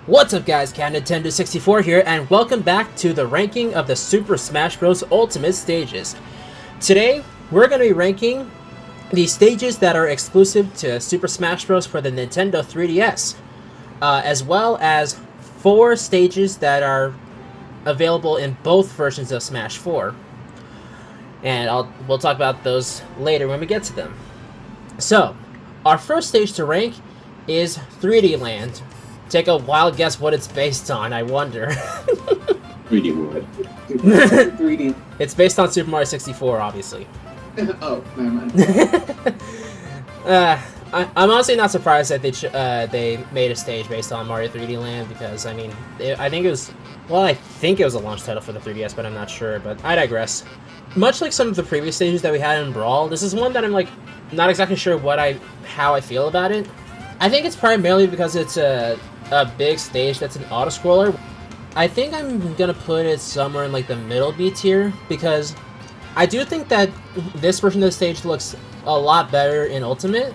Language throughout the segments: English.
What's up guys, Nintendo64 here, and welcome back to the ranking of the Super Smash Bros. Ultimate stages. Today, we're going to be ranking the stages that are exclusive to Super Smash Bros. For the Nintendo 3DS, as well as 4 stages that are available in both versions of Smash 4. And we'll talk about those later when we get to them. So, our first stage to rank is 3D Land. Take a wild guess what it's based on, I wonder. 3D World. 3D. It's based on Super Mario 64, obviously. Oh, never mind. I'm honestly not surprised that they made a stage based on Mario 3D Land, because, I mean, I think it was a launch title for the 3DS, but I'm not sure, but I digress. Much like some of the previous stages that we had in Brawl, this is one that I'm, not exactly sure how I feel about it. I think it's primarily because it's a big stage that's an auto-scroller. I think I'm gonna put it somewhere in the middle B tier, because I do think that this version of the stage looks a lot better in Ultimate,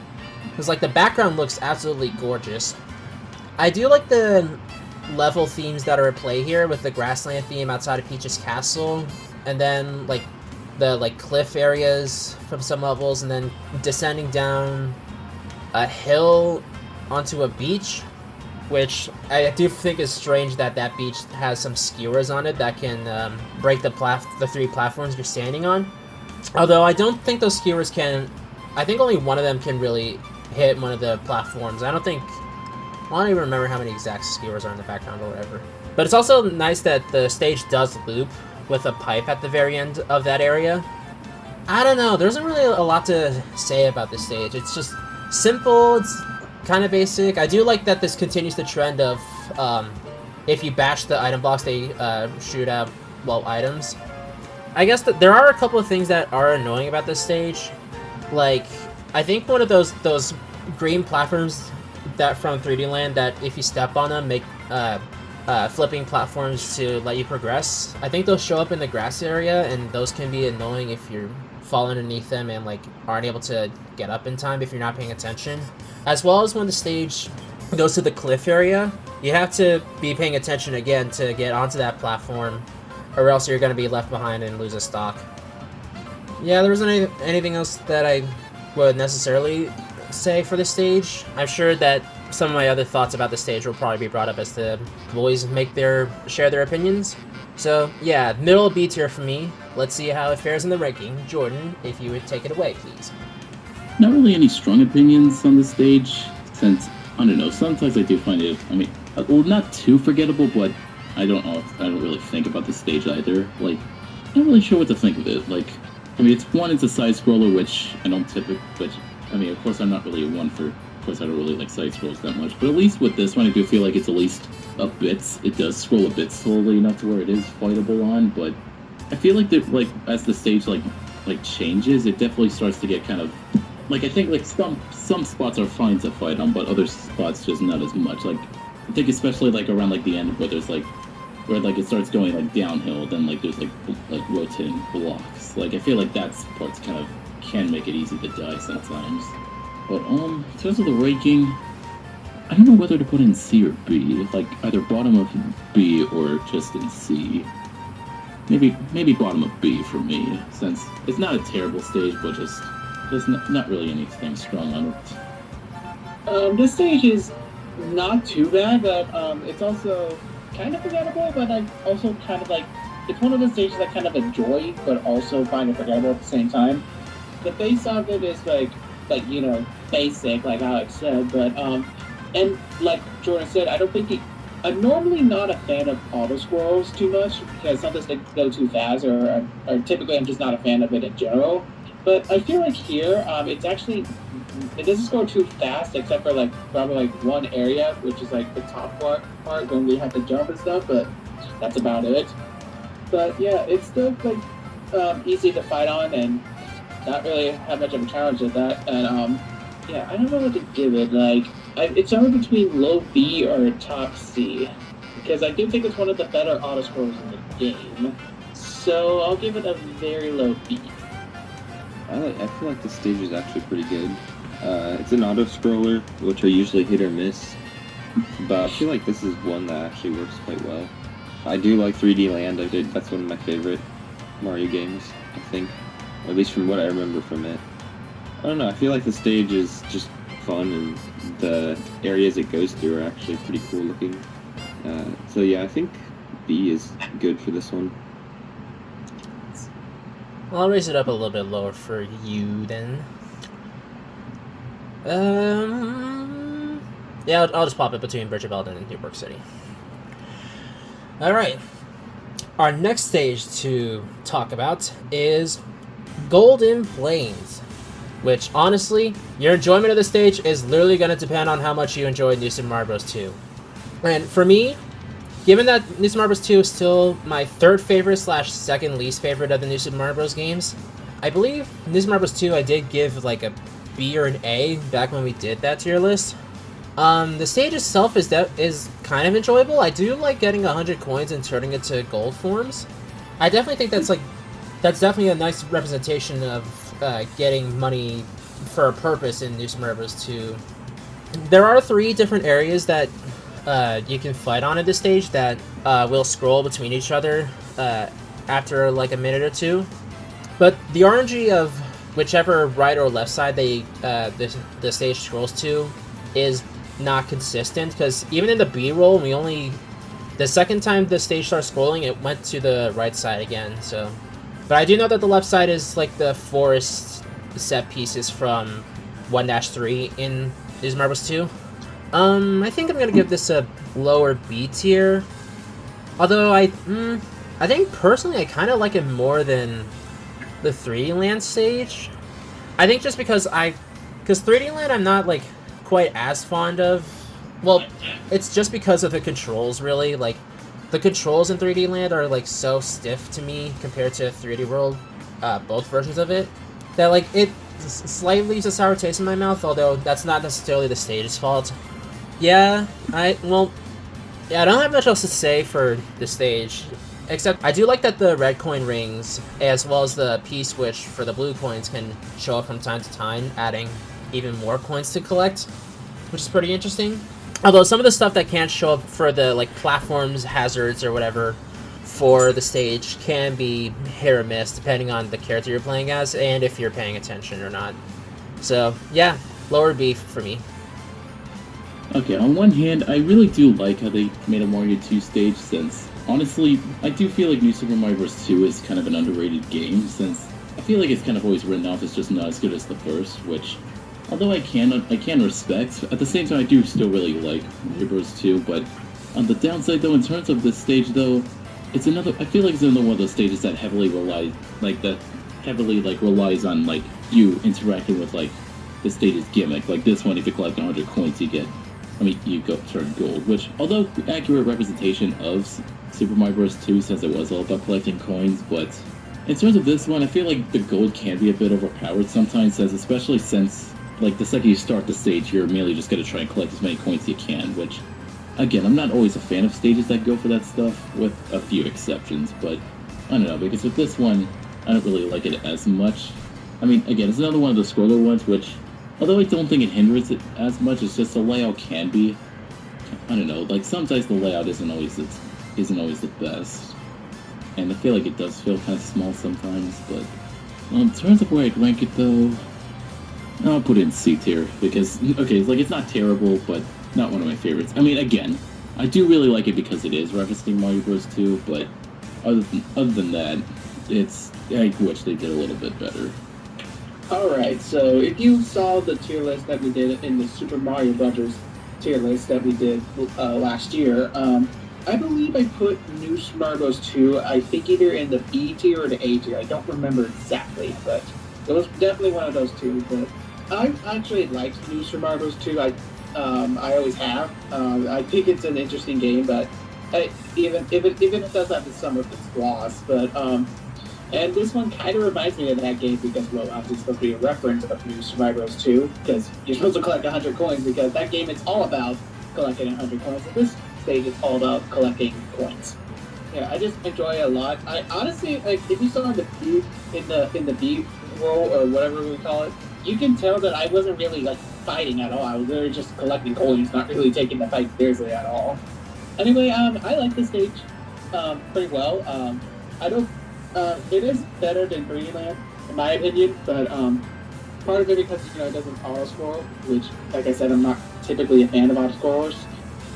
because the background looks absolutely gorgeous. I do like the level themes that are at play here, with the grassland theme outside of Peach's castle, and then the cliff areas from some levels, and then descending down a hill onto a beach, which I do think is strange that that beach has some skewers on it that can break the 3 platforms you're standing on. Although I don't think those skewers can. I think only one of them can really hit one of the platforms. I don't even remember how many exact skewers are in the background or whatever. But it's also nice that the stage does loop with a pipe at the very end of that area. I don't know. There isn't really a lot to say about this stage. It's just simple. It's kind of basic. I do like that this continues the trend of if you bash the item blocks, they shoot out, items. I guess that there are a couple of things that are annoying about this stage. I think one of those green platforms that from 3D Land, that if you step on them make flipping platforms to let you progress. I think those show up in the grass area, and those can be annoying if you fall underneath them and aren't able to get up in time if you're not paying attention. As well as when the stage goes to the cliff area, you have to be paying attention again to get onto that platform, or else you're going to be left behind and lose a stock. Yeah, there isn't anything else that I would necessarily say for this stage. I'm sure that some of my other thoughts about the stage will probably be brought up as the boys share their opinions. So yeah, middle B tier for me. Let's see how it fares in the ranking. Jordan, if you would take it away, please. Not really any strong opinions on the stage, since, I don't know, sometimes I do find it, not too forgettable, but I don't really think about the stage either. Not really sure what to think of it. It's a side-scroller, which I don't typically, of course I'm not really of course I don't really like side-scrolls that much, but at least with this one I do feel like it's at least it does scroll a bit slowly enough to where it is fightable on, but I feel like that, as the stage, changes, it definitely starts to get kind of, I think, some spots are fine to fight on, but other spots just not as much. I think especially, around, the end where there's, where, it starts going, downhill, then, there's, rotating blocks. I feel like that part's kind of can make it easy to die sometimes. But, in terms of the ranking, I don't know whether to put in C or B. Either bottom of B or just in C. Maybe bottom of B for me, since it's not a terrible stage, but just there's not really anything strong on it. This stage is not too bad, but it's also kind of forgettable, but I also kind of it's one of the stages I kind of enjoy, but also find it forgettable at the same time. The base of it is basic, like Alex said, but and like Jordan said, I'm normally not a fan of auto scrolls too much, because sometimes they go too fast, or typically I'm just not a fan of it in general. But I feel like here, it doesn't scroll too fast, except for probably one area, which is the top part when we have to jump and stuff, but that's about it. But yeah, it's still easy to fight on, and not really have much of a challenge with that. And yeah, I don't know what to give it. It's somewhere between low B or top C, because I do think it's one of the better auto scrolls in the game. So I'll give it a very low B. I feel like the stage is actually pretty good. It's an auto-scroller, which are usually hit or miss. but I feel like this is one that actually works quite well. I do like 3D Land. That's one of my favorite Mario games, I think, at least from what I remember from it. I don't know. I feel like the stage is just fun, and the areas it goes through are actually pretty cool looking. So yeah, I think B is good for this one. Well, I'll raise it up a little bit lower for you then. Yeah, I'll just pop it between Bridge of Eldin and New York City. Alright. Our next stage to talk about is Golden Plains, which, honestly, your enjoyment of the stage is literally going to depend on how much you enjoy New Super Mario Bros. 2. And for me, given that New Super Mario Bros. 2 is still my third favorite / second least favorite of the New Super Mario Bros. Games, I believe New Super Mario Bros. 2 I did give like a B or an A back when we did that tier list. The stage itself is kind of enjoyable. I do like getting 100 coins and turning it to gold forms. I definitely think that's definitely a nice representation of getting money for a purpose in New Super Mario Bros. 2. There are 3 different areas that you can fight on at this stage that will scroll between each other after like a minute or two. But the RNG of whichever right or left side the stage scrolls to is not consistent, because even in the B-roll, the second time the stage starts scrolling, it went to the right side again. So, but I do know that the left side is like the forest set pieces from 1-3 in New Super Mario Bros. 2. I think I'm gonna give this a lower B tier. Although I think personally I kind of like it more than the 3D Land stage. I think just because 3D Land I'm not like quite as fond of. Well, it's just because of the controls, really. Like, the controls in 3D Land are like so stiff to me compared to 3D World, both versions of it, that like it slightly leaves a sour taste in my mouth. Although that's not necessarily the stage's fault. Yeah, I don't have much else to say for the stage, except I do like that the red coin rings, as well as the P-switch for the blue coins, can show up from time to time, adding even more coins to collect, which is pretty interesting. Although some of the stuff that can't show up for the like platforms, hazards, or whatever for the stage can be hit or miss depending on the character you're playing as and if you're paying attention or not. So yeah, lower B for me. Okay, on one hand, I really do like how they made a Mario 2 stage, since, honestly, I do feel like New Super Mario Bros. 2 is kind of an underrated game, since I feel like it's kind of always written off as just not as good as the first, which, although I can respect, at the same time I do still really like Mario Bros. 2, but on the downside though, in terms of this stage though, I feel like it's another one of those stages that heavily relies on like you interacting with like the stage's gimmick. Like this one, if you collect 100 coins, you go turn gold, which, although accurate representation of Super Mario Bros. 2, since it was all about collecting coins, but in terms of this one, I feel like the gold can be a bit overpowered sometimes, especially since, like, the second you start the stage, you're immediately just going to try and collect as many coins as you can, which, again, I'm not always a fan of stages that go for that stuff, with a few exceptions, but I don't know, because with this one, I don't really like it as much. I mean, again, it's another one of the scroller ones, which, although I don't think it hinders it as much, it's just the layout can be, I don't know, like, sometimes the layout isn't always the best. And I feel like it does feel kind of small sometimes, but in terms of where I'd rank it though, I'll put it in C tier, because, okay, it's like, it's not terrible, but not one of my favorites. I mean, again, I do really like it because it is referencing Mario Bros. 2, but other than that, I wish they did a little bit better. Alright, so if you saw the tier list that we did in the Super Mario Brothers tier list that we did last year, I believe I put New Super Mario Bros. 2, I think either in the B tier or the A tier. I don't remember exactly, but it was definitely one of those two. But I actually liked New Super Mario Bros. 2. I always have. I think it's an interesting game, but even if it does have some of its flaws, but and this one kind of reminds me of that game because, well, obviously it's supposed to be a reference of New Super Mario Bros. 2, because you're supposed to collect 100 coins, because that game is all about collecting 100 coins. And this stage is all about collecting coins. Yeah, I just enjoy it a lot. I honestly, like, if you saw the B in the B roll or whatever we call it, you can tell that I wasn't really like fighting at all. I was literally just collecting coins, not really taking the fight seriously at all. Anyway, I like the stage pretty well. I don't. It is better than 3D Land, in my opinion, but part of it because it doesn't auto scroll, which, like I said, I'm not typically a fan of auto scrollers.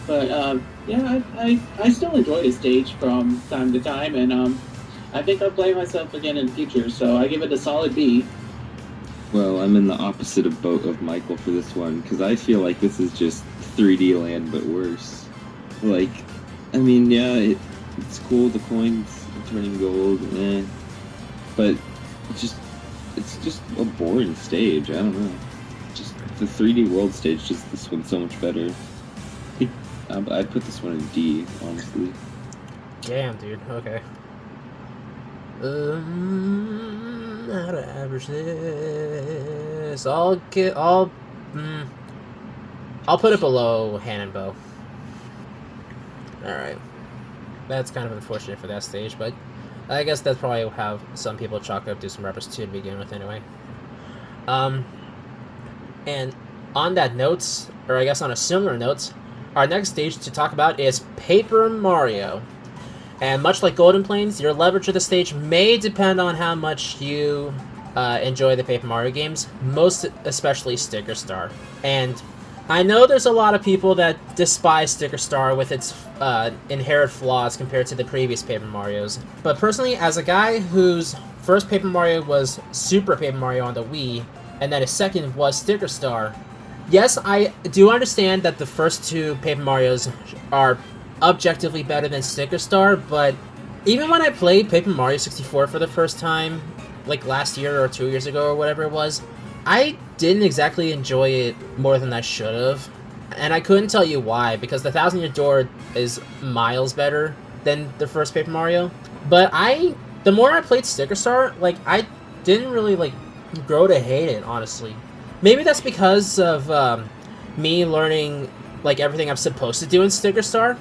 But yeah, I still enjoy the stage from time to time, and I think I'll play myself again in the future. So I give it a solid B. Well, I'm in the opposite of boat of Michael for this one, because I feel like this is just 3D Land, but worse. Like, I mean, yeah, it's cool, the coins turning gold, but it's just a boring stage, I don't know. Just the 3D World stage, just this one's so much better. I'd put this one in D, honestly. Damn, dude, okay. How to average this? I'll put it below Hand and Bow. Alright. That's kind of unfortunate for that stage, but I guess that's probably how some people chalk up to some Rappers 2 to begin with anyway. And on that note, or I guess on a similar note, our next stage to talk about is Paper Mario. And much like Golden Plains, your leverage of the stage may depend on how much you enjoy the Paper Mario games, most especially Sticker Star. And I know there's a lot of people that despise Sticker Star with its inherent flaws compared to the previous Paper Marios. But personally, as a guy whose first Paper Mario was Super Paper Mario on the Wii, and then his second was Sticker Star, yes, I do understand that the first two Paper Marios are objectively better than Sticker Star, but even when I played Paper Mario 64 for the first time, like last year or 2 years ago or whatever it was, I didn't exactly enjoy it more than I should have. And I couldn't tell you why, because the 1,000 Year Door is miles better than the first Paper Mario. But the more I played Sticker Star, like, I didn't really, like, grow to hate it, honestly. Maybe that's because of me learning, like, everything I'm supposed to do in Sticker Star,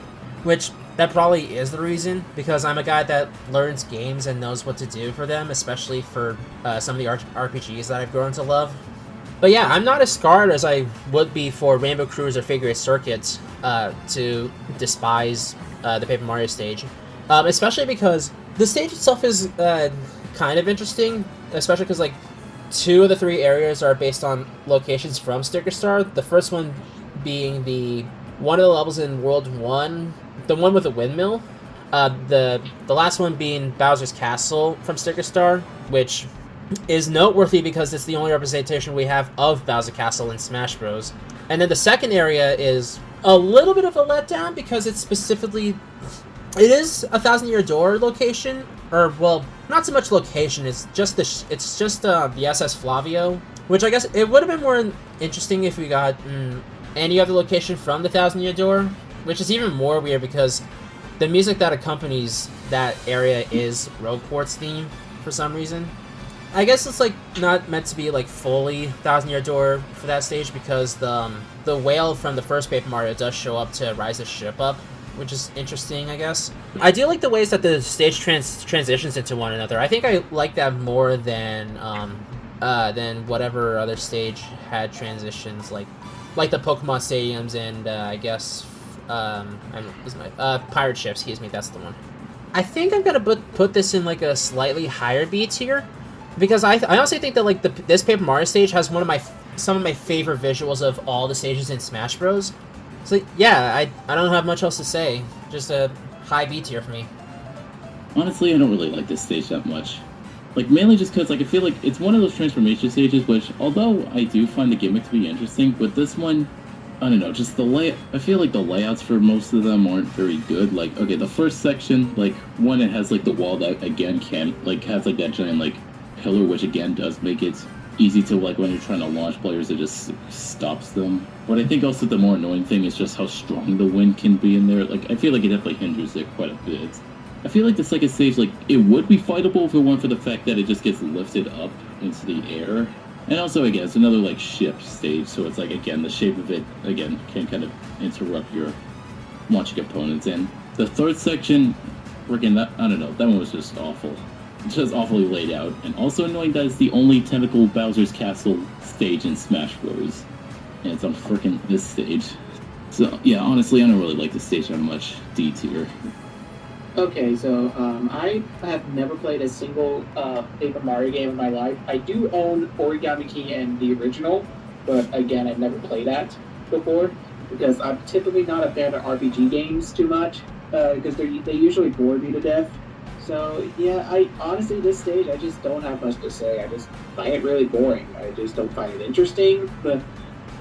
which that probably is the reason, because I'm a guy that learns games and knows what to do for them, especially for some of the RPGs that I've grown to love. But yeah, I'm not as scarred as I would be for Rainbow Cruise or Figure 8 Circuit to despise the Paper Mario stage, especially because the stage itself is kind of interesting, especially because, like, 2 of the 3 areas are based on locations from Sticker Star. The first one being one of the levels in World 1, the one with the windmill. The last one being Bowser's Castle from Sticker Star, which is noteworthy because it's the only representation we have of Bowser Castle in Smash Bros. And then the second area is a little bit of a letdown because it is a 1,000 Year Door location, or well, not so much location. It's just the SS Flavio, which I guess it would have been more interesting if we got any other location from the 1,000 Year Door, which is even more weird because the music that accompanies that area is Rogueport's theme for some reason. I guess it's, like, not meant to be, like, fully 1,000 Year Door for that stage because the whale from the first Paper Mario does show up to rise the ship up, which is interesting, I guess. I do like the ways that the stage transitions into one another. I think I like that more than whatever other stage had transitions, like the Pokemon stadiums and I guess pirate ships. Excuse me, that's the one. I think I'm gonna put this in, like, a slightly higher B tier because I honestly think that, like, this Paper Mario stage has some of my favorite visuals of all the stages in Smash Bros. So yeah, I don't have much else to say. Just a high B tier for me. Honestly, I don't really like this stage that much. Like, mainly just because, like, I feel like it's one of those transformation stages which, although I do find the gimmick to be interesting, but this one, I don't know, just I feel like the layouts for most of them aren't very good. Like, okay, the first section, like, one, it has, like, the wall that, again, has, like, that giant, like, pillar, which, again, does make it easy to, like, when you're trying to launch players, it just stops them. But I think also the more annoying thing is just how strong the wind can be in there. Like, I feel like it definitely hinders it quite a bit. I feel like the second stage, like, it would be fightable if it weren't for the fact that it just gets lifted up into the air. And also, again, it's another, like, ship stage, so it's like, again, the shape of it, again, can kind of interrupt your launching opponents. And the third section, freaking, I don't know, that one was just awful. Just awfully laid out. And also annoying that it's the only tentacle Bowser's Castle stage in Smash Bros. and it's on freaking this stage. So yeah, honestly, I don't really like this stage that much. D tier. Okay, so I have never played a single Paper Mario game in my life. I do own Origami King and the original, but again, I've never played that before because I'm typically not a fan of RPG games too much because they usually bore me to death. So yeah, I honestly this stage I just don't have much to say. I just find it really boring. I just don't find it interesting, but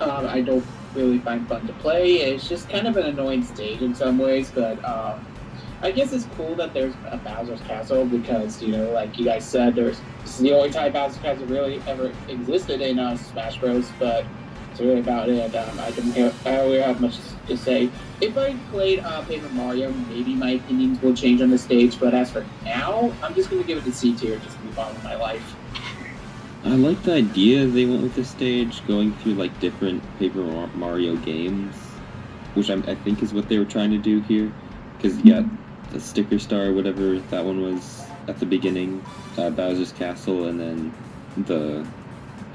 I don't really find fun to play. It's just kind of an annoying stage in some ways, but I guess it's cool that there's a Bowser's Castle because, you know, like you guys said, this is the only time Bowser's Castle really ever existed in Smash Bros. But that's really about it. I don't really have much to say. If I played Paper Mario, maybe my opinions will change on the stage. But as for now, I'm just going to give it to C tier, just move on with my life. I like the idea they went with the stage, going through like different Paper Mario games, which I think is what they were trying to do here. Because the Sticker Star, whatever that one was at the beginning, Bowser's Castle, and then the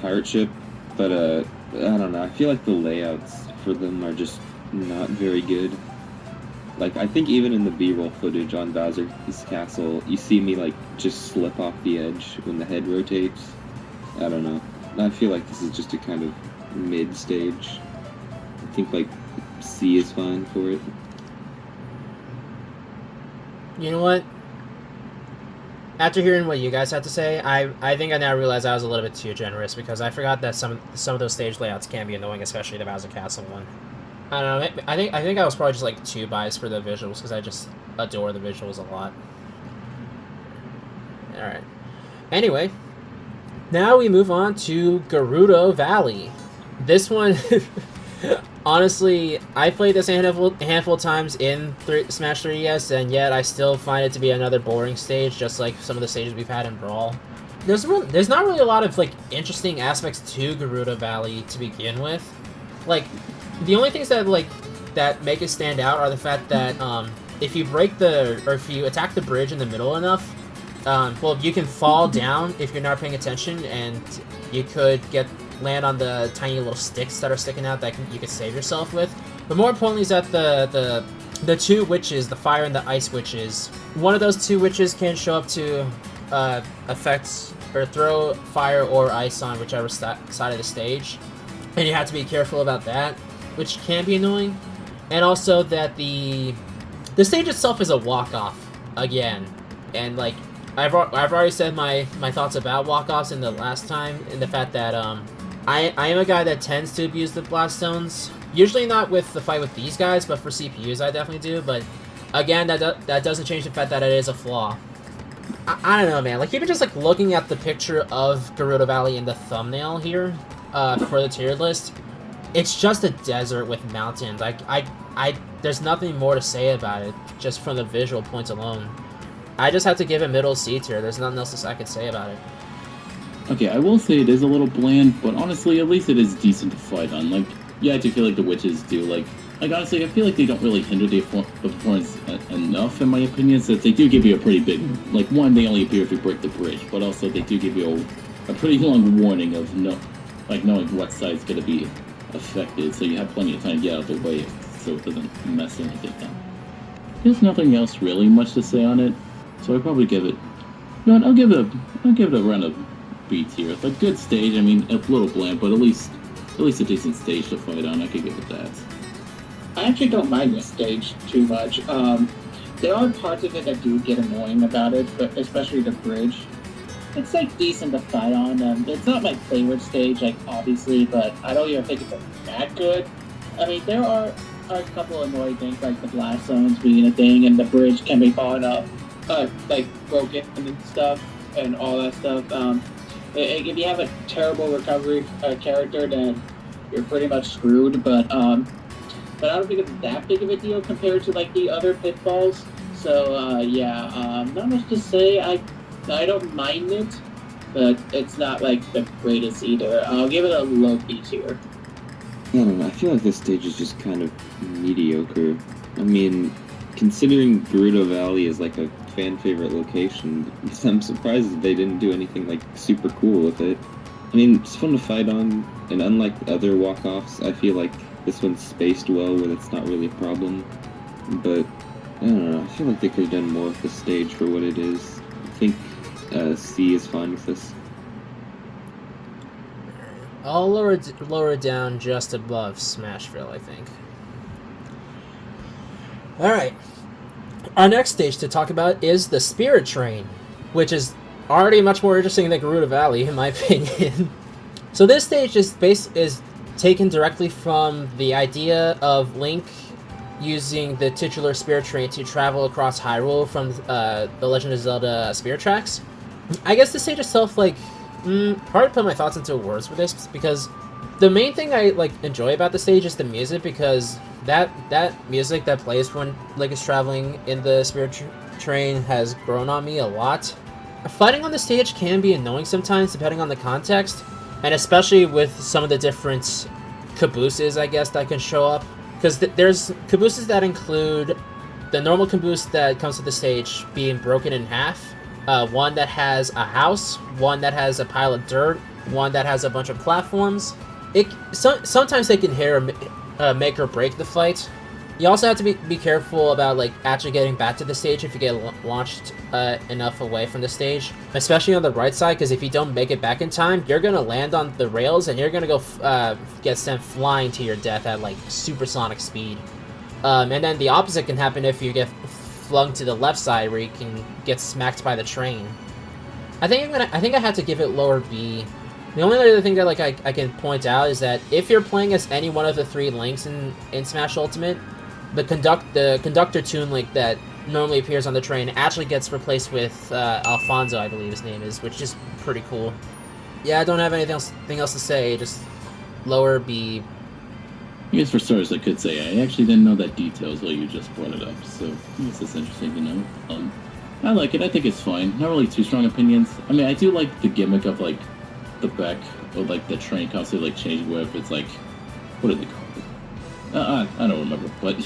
pirate ship. But I don't know. I feel like the layouts for them are just not very good. Like I think even in the B-roll footage on Bowser's Castle, you see me like just slip off the edge when the head rotates. I don't know. I feel like this is just a kind of mid stage. I think like C is fine for it. You know what? After hearing what you guys had to say, I think I now realize I was a little bit too generous because I forgot that some of those stage layouts can be annoying, especially the Bowser Castle one. I don't know. I think I was probably just like too biased for the visuals because I just adore the visuals a lot. All right. Anyway, now we move on to Gerudo Valley. This one. Honestly, I played this a handful of times in Smash 3DS, and yet I still find it to be another boring stage, just like some of the stages we've had in Brawl. There's not really a lot of like interesting aspects to Gerudo Valley to begin with. Like, the only things that make it stand out are the fact that if you if you attack the bridge in the middle enough, well, you can fall down if you're not paying attention, and you could land on the tiny little sticks that are sticking out that you could save yourself with. But more importantly is that the two witches, the fire and the ice witches, one of those two witches can show up to affect or throw fire or ice on whichever side of the stage, and you have to be careful about that, which can be annoying. And also that the stage itself is a walk-off again, and like I've already said my thoughts about walk-offs in the last time, in the fact that I am a guy that tends to abuse the blast zones. Usually not with the fight with these guys, but for CPUs I definitely do. But again, that doesn't change the fact that it is a flaw. I don't know, man. Like, even just like looking at the picture of Gerudo Valley in the thumbnail here for the tier list, it's just a desert with mountains. There's nothing more to say about it, just from the visual points alone. I just have to give it middle C tier. There's nothing else I could say about it. Okay, I will say it is a little bland, but honestly, at least it is decent to fight on. Like, yeah, I do feel like the witches do, like honestly, I feel like they don't really hinder the performance enough, in my opinion, since they do give you a pretty big, like, one, they only appear if you break the bridge, but also they do give you a pretty long warning of knowing what side's going to be affected, so you have plenty of time to get out of the way so it doesn't mess anything up. There's nothing else really much to say on it, so I'd probably give it, you know what, I'll give it a run of B tier. It's a good stage. I mean, a little bland, but at least a decent stage to fight on. I could give it that. I actually don't mind this stage too much. There are parts of it that do get annoying about it, but especially the bridge. It's like decent to fight on. It's not my favorite stage, like obviously, but I don't even think it's that good. I mean, there are a couple annoying things like the blast zones being a thing, and the bridge can be falling up, like broken and stuff, and all that stuff. If you have a terrible recovery character, then you're pretty much screwed. But I don't think it's that big of a deal compared to like the other pitfalls. So yeah, not much to say. I don't mind it, but it's not like the greatest either. I'll give it a low B tier. I don't know. I feel like this stage is just kind of mediocre. I mean, considering Gerudo Valley is like a fan favorite location, I'm surprised that they didn't do anything like super cool with it. I mean, it's fun to fight on, and unlike other walk-offs, I feel like this one's spaced well, where it's not really a problem. But I don't know. I feel like they could have done more with the stage for what it is. I think C is fine with this. I'll lower it down just above Smashville, I think. Alright. Our next stage to talk about is the Spirit Train, which is already much more interesting than Gerudo Valley, in my opinion. So this stage is taken directly from the idea of Link using the titular Spirit Train to travel across Hyrule from the Legend of Zelda Spirit Tracks. I guess the stage itself, like, hard to put my thoughts into words for this, because the main thing I enjoy about the stage is the music, because that music that plays when Link is traveling in the Spirit Train has grown on me a lot. Fighting on the stage can be annoying sometimes, depending on the context, and especially with some of the different cabooses, I guess, that can show up. Because there's cabooses that include the normal caboose that comes to the stage being broken in half, one that has a house, one that has a pile of dirt, one that has a bunch of platforms. Sometimes they can make or break the fight. You also have to be careful about actually getting back to the stage if you get launched enough away from the stage, especially on the right side, because if you don't make it back in time, you're gonna land on the rails and you're gonna go get sent flying to your death at supersonic speed. And then the opposite can happen if you get flung to the left side, where you can get smacked by the train. I think I have to give it lower B. The only other thing that I can point out is that if you're playing as any one of the 3 Links in Smash Ultimate, the conductor tune Link that normally appears on the train actually gets replaced with Alfonso, I believe his name is, which is pretty cool. Yeah, I don't have anything else to say, just lower B. I guess for starters, I could say I actually didn't know that detail until you just brought it up, so I guess it's interesting to know. I like it. I think it's fine. Not really too strong opinions. I mean, I do like the gimmick of the back or the train constantly changing where it's what do they call it? I don't remember, but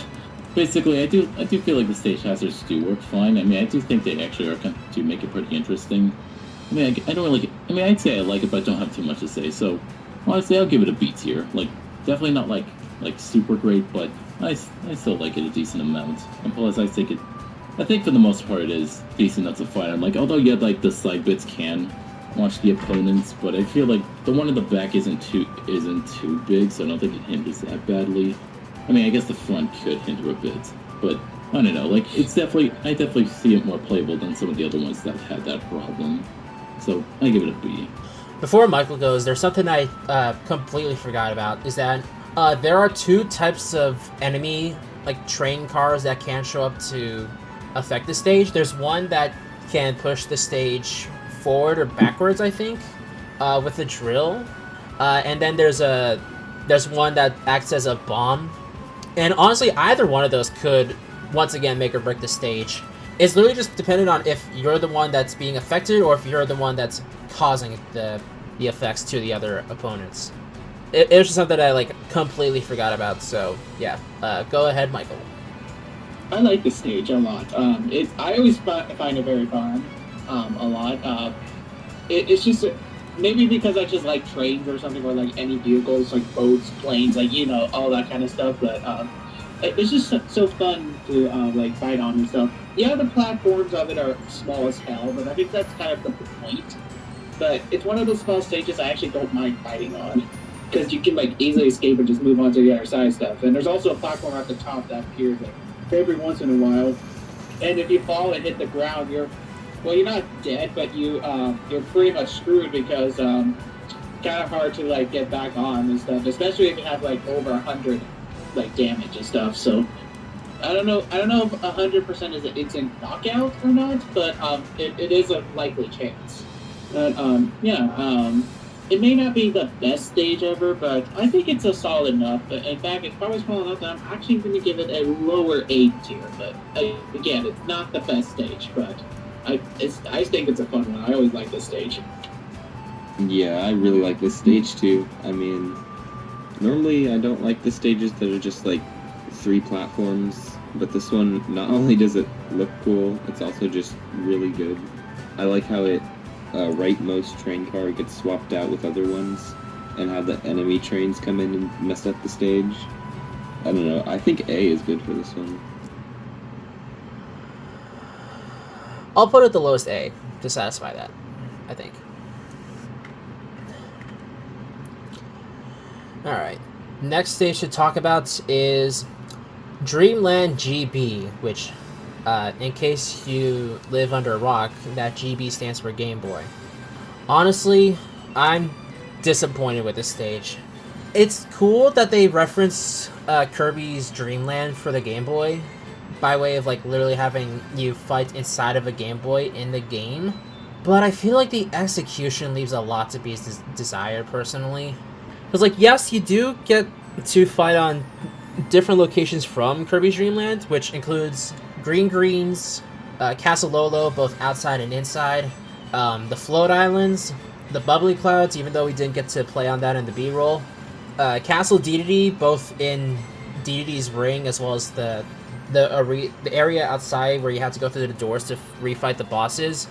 basically, I do feel like the stage hazards do work fine. I mean, I do think they actually are kind of, do make it pretty interesting. I mean, I don't really. I mean, I'd say I like it, but I don't have too much to say. So, honestly, I'll give it a B tier. Definitely not like super great, but I still like it a decent amount. And plus, I think for the most part, it is decent enough to fight. I'm although the side bits can watch the opponents, but I feel like the one in the back isn't too big, so I don't think it hinders that badly. I mean, I guess the front could hinder a bit, but I don't know. It's I definitely see it more playable than some of the other ones that had that problem. So I give it a B. Before Michael goes, there's something I completely forgot about, is that there are 2 types of enemy, train cars that can show up to affect the stage. There's one that can push the stage forward or backwards, I think, with a drill. And then there's one that acts as a bomb. And honestly, either one of those could, once again, make or break the stage. It's literally just dependent on if you're the one that's being affected or if you're the one that's causing the effects to the other opponents. It was just something I completely forgot about, so yeah. Go ahead, Michael. I like the stage a lot. I always find it very fun, a lot. It's just maybe because I just like trains or something, or any vehicles, boats, planes, all that kind of stuff. But it's just so fun to fight on and stuff. Yeah, the platforms of it are small as hell, but I think that's kind of the point. But it's one of those small stages I actually don't mind fighting on, because you can easily escape and just move on to the other side stuff. And there's also a platform at the top that appears every once in a while. And if you fall and hit the ground, you're not dead, but you're pretty much screwed, because kind of hard to get back on and stuff, especially if you have over 100 damage and stuff. So I don't know if 100% is an instant knockout or not, but it is a likely chance. But it may not be the best stage ever, but I think it's a solid enough. In fact, it's probably small enough that I'm actually going to give it a lower A tier. But again, it's not the best stage, but I think it's a fun one. I always like this stage. Yeah, I really like this stage too. I mean, normally I don't like the stages that are just 3 platforms, but this one, not only does it look cool, it's also just really good. I like how it rightmost train car gets swapped out with other ones, and have the enemy trains come in and mess up the stage. I don't know. I think A is good for this one. I'll put it the lowest A to satisfy that, I think. Alright. Next stage to talk about is Dreamland GB, which, in case you live under a rock, that GB stands for Game Boy. Honestly, I'm disappointed with this stage. It's cool that they reference Kirby's Dreamland for the Game Boy, by way of like literally having you fight inside of a Game Boy in the game, but I feel like the execution leaves a lot to be desired personally. Because like, yes, you do get to fight on different locations from Kirby's Dream Land, which includes Green Greens, Castle Lolo, both outside and inside, the Float Islands, the Bubbly Clouds, even though we didn't get to play on that in the B-roll, Castle Dedede, both in Dedede's Ring, as well as the area outside where you have to go through the doors to refight the bosses.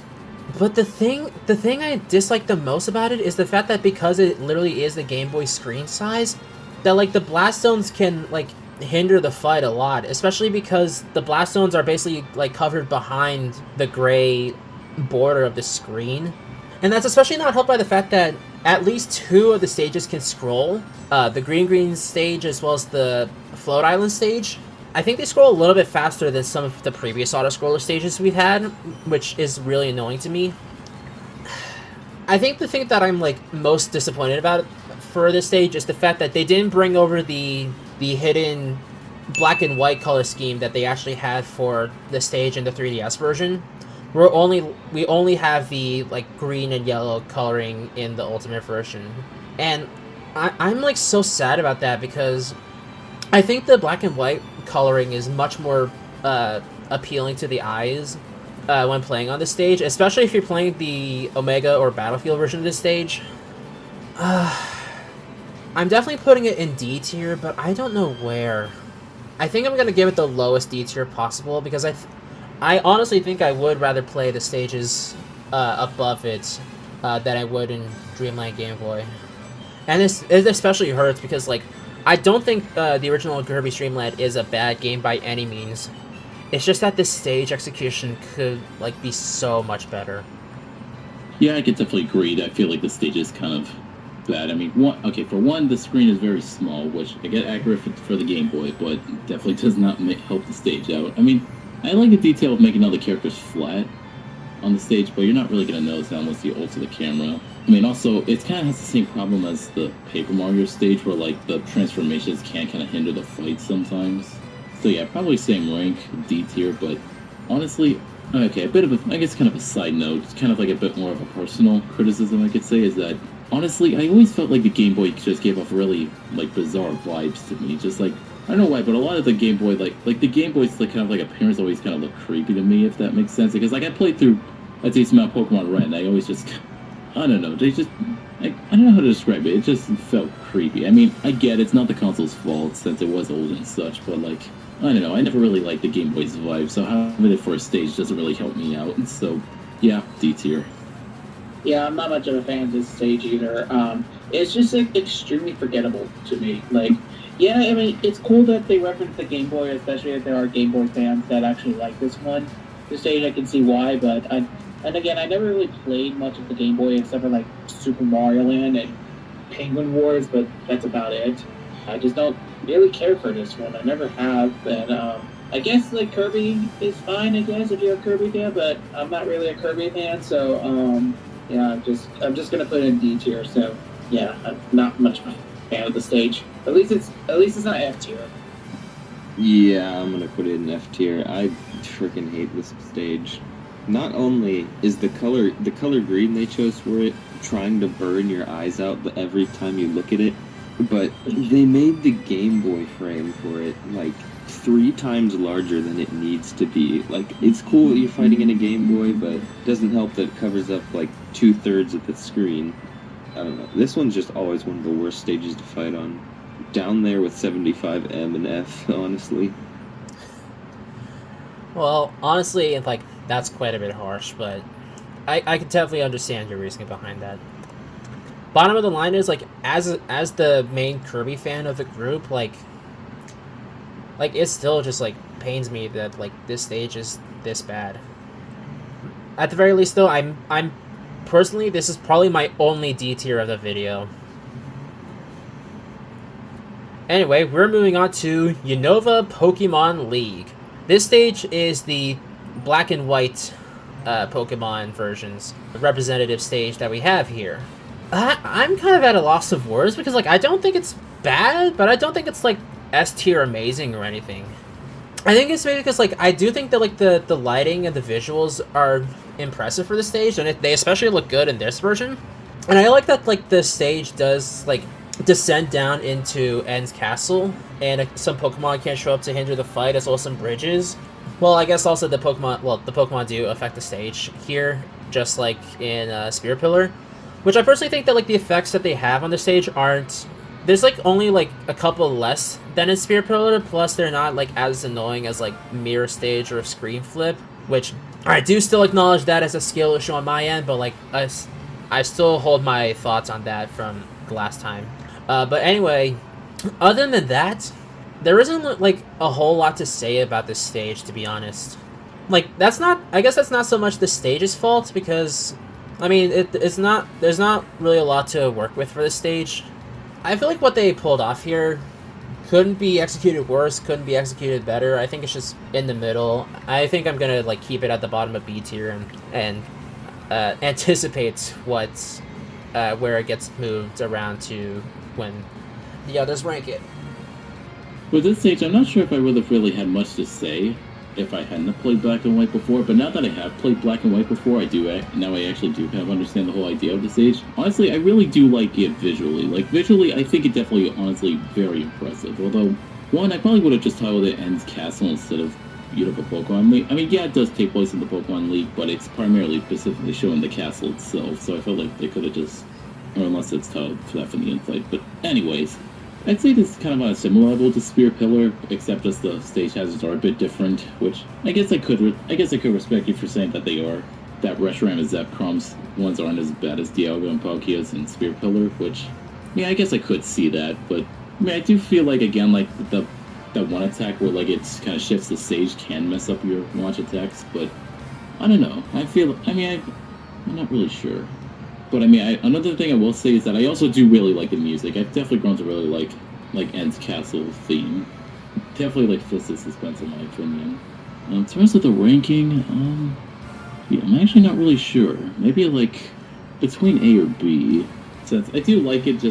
But the thing I dislike the most about it is the fact that because it literally is the Game Boy screen size, that like the blast zones can like hinder the fight a lot, especially because the blast zones are basically like covered behind the gray border of the screen. And that's especially not helped by the fact that at least 2 of the stages can scroll, the Green stage as well as the Float Island stage. I think they scroll a little bit faster than some of the previous auto-scroller stages we've had, which is really annoying to me. I think the thing that I'm like most disappointed about for this stage is the fact that they didn't bring over the hidden black and white color scheme that they actually had for the stage in the 3DS version. We only have the like green and yellow coloring in the Ultimate version, and I'm like so sad about that because I think the black and white coloring is much more appealing to the eyes when playing on the stage, especially if you're playing the Omega or Battlefield version of this stage. I'm definitely putting it in D tier, but I don't know where. I think I'm gonna give it the lowest D tier possible because I honestly think I would rather play the stages above it than I would in Dreamland Game Boy. And it especially hurts because, like, I don't think the original Kirby's Dream Land is a bad game by any means. It's just that the stage execution could, like, be so much better. Yeah, I could definitely agree. I feel like the stage is kind of bad. I mean, for one, the screen is very small, which I get accurate for the Game Boy, but definitely does not help the stage out. I mean, I like the detail of making all the characters flat on the stage, but you're not really going to notice that unless you alter the camera. I mean, also, it kind of has the same problem as the Paper Mario stage, where, like, the transformations can kind of hinder the fight sometimes. So yeah, probably same rank, D tier, but honestly, okay, a bit of a, I guess kind of a side note, kind of like a bit more of a personal criticism I could say, is that, honestly, I always felt like the Game Boy just gave off really, like, bizarre vibes to me. Just, like, I don't know why, but a lot of the Game Boy, like the Game Boy's, like, kind of, like, appearance always kind of look creepy to me, if that makes sense. Because, like, I played through a decent amount of Pokemon Red, and I always just, I don't know, they just, I don't know how to describe it. It just felt creepy. I mean, I get it's not the console's fault, since it was old and such, but, like, I don't know, I never really liked the Game Boy's vibe, so having it for a stage doesn't really help me out, and so, yeah, D tier. Yeah, I'm not much of a fan of this stage either. It's just like extremely forgettable to me. Like, yeah, I mean, it's cool that they reference the Game Boy, especially if there are Game Boy fans that actually like this one. The stage, I can see why, but and again, I never really played much of the Game Boy except for like Super Mario Land and Penguin Wars, but that's about it. I just don't really care for this one. I never have, and I guess like Kirby is fine, I guess, if you're a Kirby fan, but I'm not really a Kirby fan, so yeah, I'm just gonna put it in D tier. So yeah, I'm not much of a fan of the stage. At least it's not F tier. Yeah, I'm gonna put it in F tier. I freaking hate this stage. Not only is the color green they chose for it trying to burn your eyes out every time you look at it, but they made the Game Boy frame for it like 3 times larger than it needs to be. Like, it's cool that you're fighting in a Game Boy, but it doesn't help that it covers up like 2/3 of the screen. I don't know. This one's just always one of the worst stages to fight on. Down there with 75M and F, honestly. Well, honestly, like, that's quite a bit harsh, but I can definitely understand your reasoning behind that. Bottom of the line is, like, as the main Kirby fan of the group, like it still just, like, pains me that, like, this stage is this bad. At the very least, though, I'm personally, this is probably my only D tier of the video. Anyway, we're moving on to Unova Pokemon League. This stage is the black and white Pokemon versions, the representative stage that we have here. I'm kind of at a loss of words because, like, I don't think it's bad, but I don't think it's, like, S tier amazing or anything. I think it's maybe because, like, I do think that, like, the lighting and the visuals are impressive for the stage, and they especially look good in this version. And I like that, like, the stage does, like, descend down into End's castle, and some Pokemon can't show up to hinder the fight, as well as some bridges. Well, I guess also the Pokemon do affect the stage here, just like in Spear Pillar, which I personally think that, like, the effects that they have on the stage aren't... There's, like, only, like, a couple less than in Spear Pillar, plus they're not, like, as annoying as, like, Mirror Stage or Screen Flip, which I do still acknowledge that as a skill issue on my end, but, like, I still hold my thoughts on that from the last time. But anyway, other than that, there isn't, like, a whole lot to say about this stage, to be honest. Like, I guess that's not so much the stage's fault, because, I mean, there's not really a lot to work with for this stage. I feel like what they pulled off here couldn't be executed worse, couldn't be executed better. I think it's just in the middle. I think I'm gonna, like, keep it at the bottom of B tier and anticipate where it gets moved around to when the others rank it. With this stage, I'm not sure if I would have really had much to say if I hadn't played Black and White before, but now that I have played Black and White before, now I actually do kind of understand the whole idea of the stage. Honestly, I really do like it visually. Like, visually, I think it definitely, honestly, very impressive. Although, one, I probably would have just titled it End's Castle instead of Beautiful Pokemon League. I mean, yeah, it does take place in the Pokemon League, but it's primarily specifically showing the castle itself, so I felt like they could have just... Or unless it's titled for that from the insight. But anyways, I'd say this is kind of on a similar level to Spear Pillar, except just the stage hazards are a bit different, which I guess I could respect you for saying that they are. That Reshiram and Zepcrom's ones aren't as bad as Dialga and Palkia's in Spear Pillar, which, yeah, I guess I could see that, but I mean, I do feel like, again, like that one attack where, like, it kind of shifts the stage can mess up your launch attacks, but I don't know. I'm not really sure. But I mean, another thing I will say is that I also do really like the music. I've definitely grown to really like End's Castle theme. Definitely like fits the suspense in my opinion. In terms of the ranking, yeah, I'm actually not really sure. Maybe like between A or B. Since I do like it,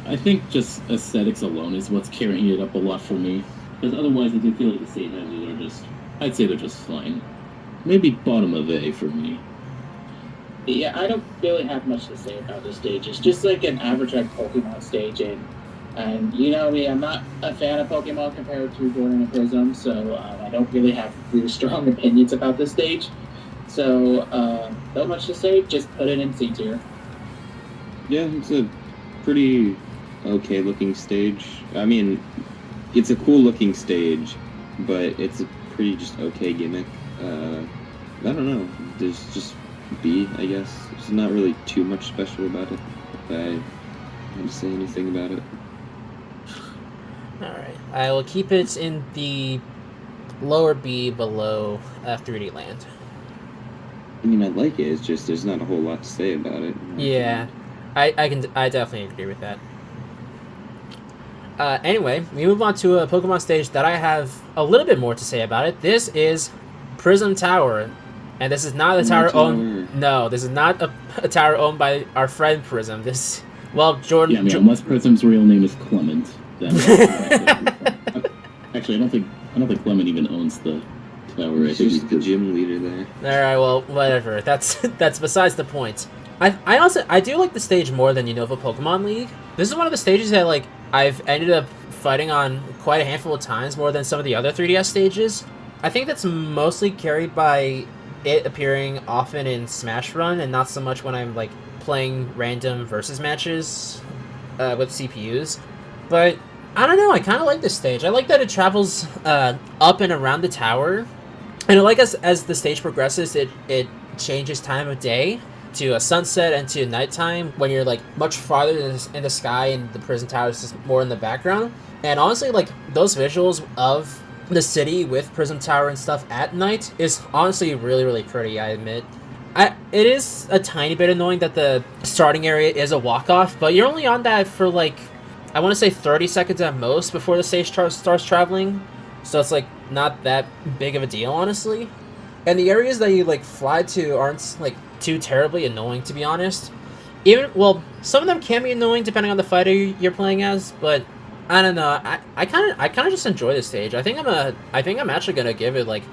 I think just aesthetics alone is what's carrying it up a lot for me. Because otherwise, I do feel like the stage hazards I'd say they're just fine. Maybe bottom of A for me. Yeah, I don't really have much to say about this stage. It's just like an average like Pokemon stage, and you know me, I'm not a fan of Pokemon compared to Jordan and Prism, so I don't really have really strong opinions about this stage. So, not much to say, just put it in C tier. Yeah, it's a pretty okay looking stage. I mean, it's a cool looking stage, but it's a pretty just okay gimmick. I don't know, there's just B, I guess. There's not really too much special about it, if I have to say anything about it. Alright, I will keep it in the lower B below 3D Land. I mean, I like it, it's just there's not a whole lot to say about it. Yeah, I definitely agree with that. Anyway, we move on to a Pokemon stage that I have a little bit more to say about it. This is Prism Tower. And this is not a tower owned... No, this is not a tower owned by our friend Prism. Jordan... Yeah, I mean, unless Prism's real name is Clement, then... Actually, I don't think Clement even owns the tower. He's just the gym leader there. Alright, well, whatever. That's besides the point. I do like the stage more than Unova Pokemon League. This is one of the stages that, like, I've ended up fighting on quite a handful of times, more than some of the other 3DS stages. I think that's mostly carried by it appearing often in Smash Run, and not so much when I'm, like, playing random versus matches with CPUs. But I don't know, I kind of like this stage. I like that it travels up and around the tower, and I like as the stage progresses, it changes time of day to a sunset and to nighttime when you're like much farther in the sky and the prison tower is just more in the background. And honestly, like those visuals of the city with Prism Tower and stuff at night is honestly really, really pretty, I admit. It is a tiny bit annoying that the starting area is a walk-off, but you're only on that for like, I want to say 30 seconds at most before the stage starts traveling. So it's like not that big of a deal, honestly. And the areas that you like fly to aren't like too terribly annoying, to be honest. Well, some of them can be annoying depending on the fighter you're playing as, but I don't know. I kind of just enjoy this stage. I think I'm actually gonna give it like,